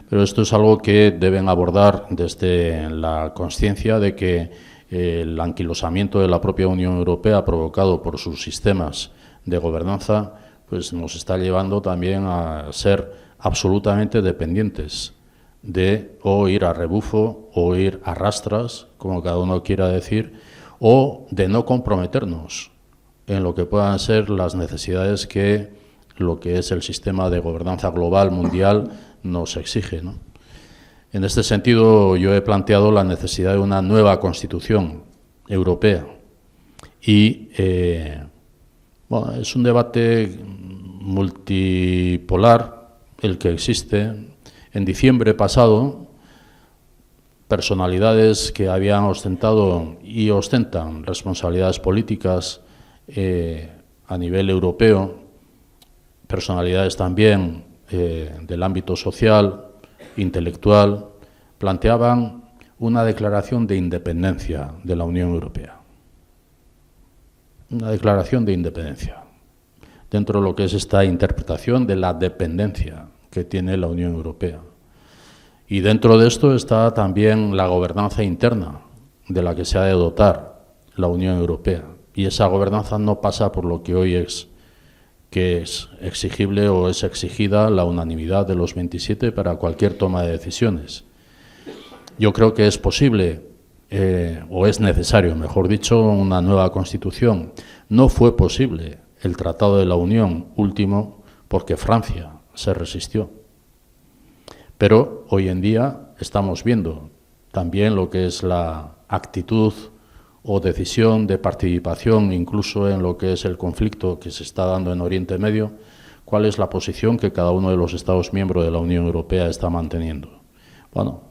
Pero esto es algo que deben abordar desde la consciencia de que el anquilosamiento de la propia Unión Europea provocado por sus sistemas de gobernanza pues nos está llevando también a ser absolutamente dependientes de o ir a rebufo o ir a rastras, como cada uno quiera decir, o de no comprometernos en lo que puedan ser las necesidades que lo que es el sistema de gobernanza global mundial nos exige, ¿no? En este sentido, yo he planteado la necesidad de una nueva Constitución europea y bueno, es un debate multipolar el que existe. En diciembre pasado, personalidades que habían ostentado y ostentan responsabilidades políticas a nivel europeo, personalidades también del ámbito social, intelectual, planteaban una declaración de independencia de la Unión Europea. Una declaración de independencia, dentro de lo que es esta interpretación de la dependencia que tiene la Unión Europea. Y dentro de esto está también la gobernanza interna de la que se ha de dotar la Unión Europea. Y esa gobernanza no pasa por lo que hoy es, que es exigible o es exigida la unanimidad de los 27 para cualquier toma de decisiones. Yo creo que es posible, o es necesario, mejor dicho, una nueva Constitución. No fue posible el Tratado de la Unión último porque Francia se resistió. Pero hoy en día estamos viendo también lo que es la actitud o decisión de participación, incluso en lo que es el conflicto que se está dando en Oriente Medio, cuál es la posición que cada uno de los Estados miembros de la Unión Europea está manteniendo. Bueno,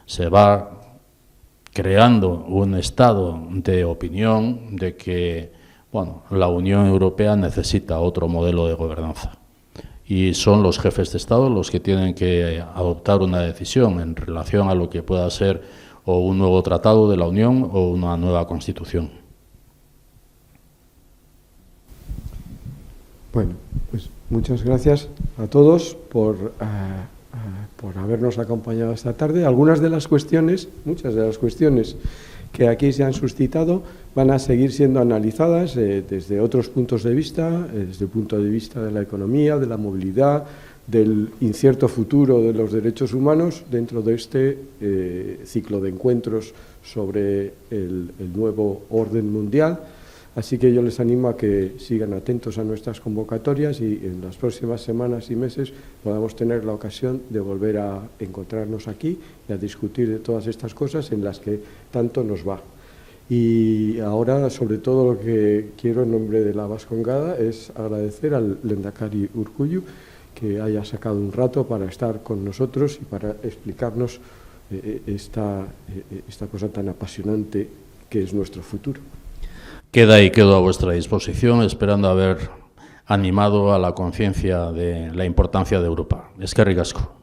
se va creando un estado de opinión de que, bueno, la Unión Europea necesita otro modelo de gobernanza. Y son los jefes de Estado los que tienen que adoptar una decisión en relación a lo que pueda ser o un nuevo tratado de la Unión o una nueva Constitución. Bueno, pues muchas gracias a todos por habernos acompañado esta tarde. Algunas de las cuestiones, muchas de las cuestiones que aquí se han suscitado van a seguir siendo analizadas desde otros puntos de vista, desde el punto de vista de la economía, de la movilidad, del incierto futuro de los derechos humanos dentro de este ciclo de encuentros sobre el nuevo orden mundial. Así que yo les animo a que sigan atentos a nuestras convocatorias y en las próximas semanas y meses podamos tener la ocasión de volver a encontrarnos aquí y a discutir de todas estas cosas en las que tanto nos va. Y ahora, sobre todo, lo que quiero en nombre de la Bascongada es agradecer al Lehendakari Urkullu que haya sacado un rato para estar con nosotros y para explicarnos esta cosa tan apasionante que es nuestro futuro. Queda y quedo a vuestra disposición, esperando haber animado a la conciencia de la importancia de Europa. Eskerrik asko.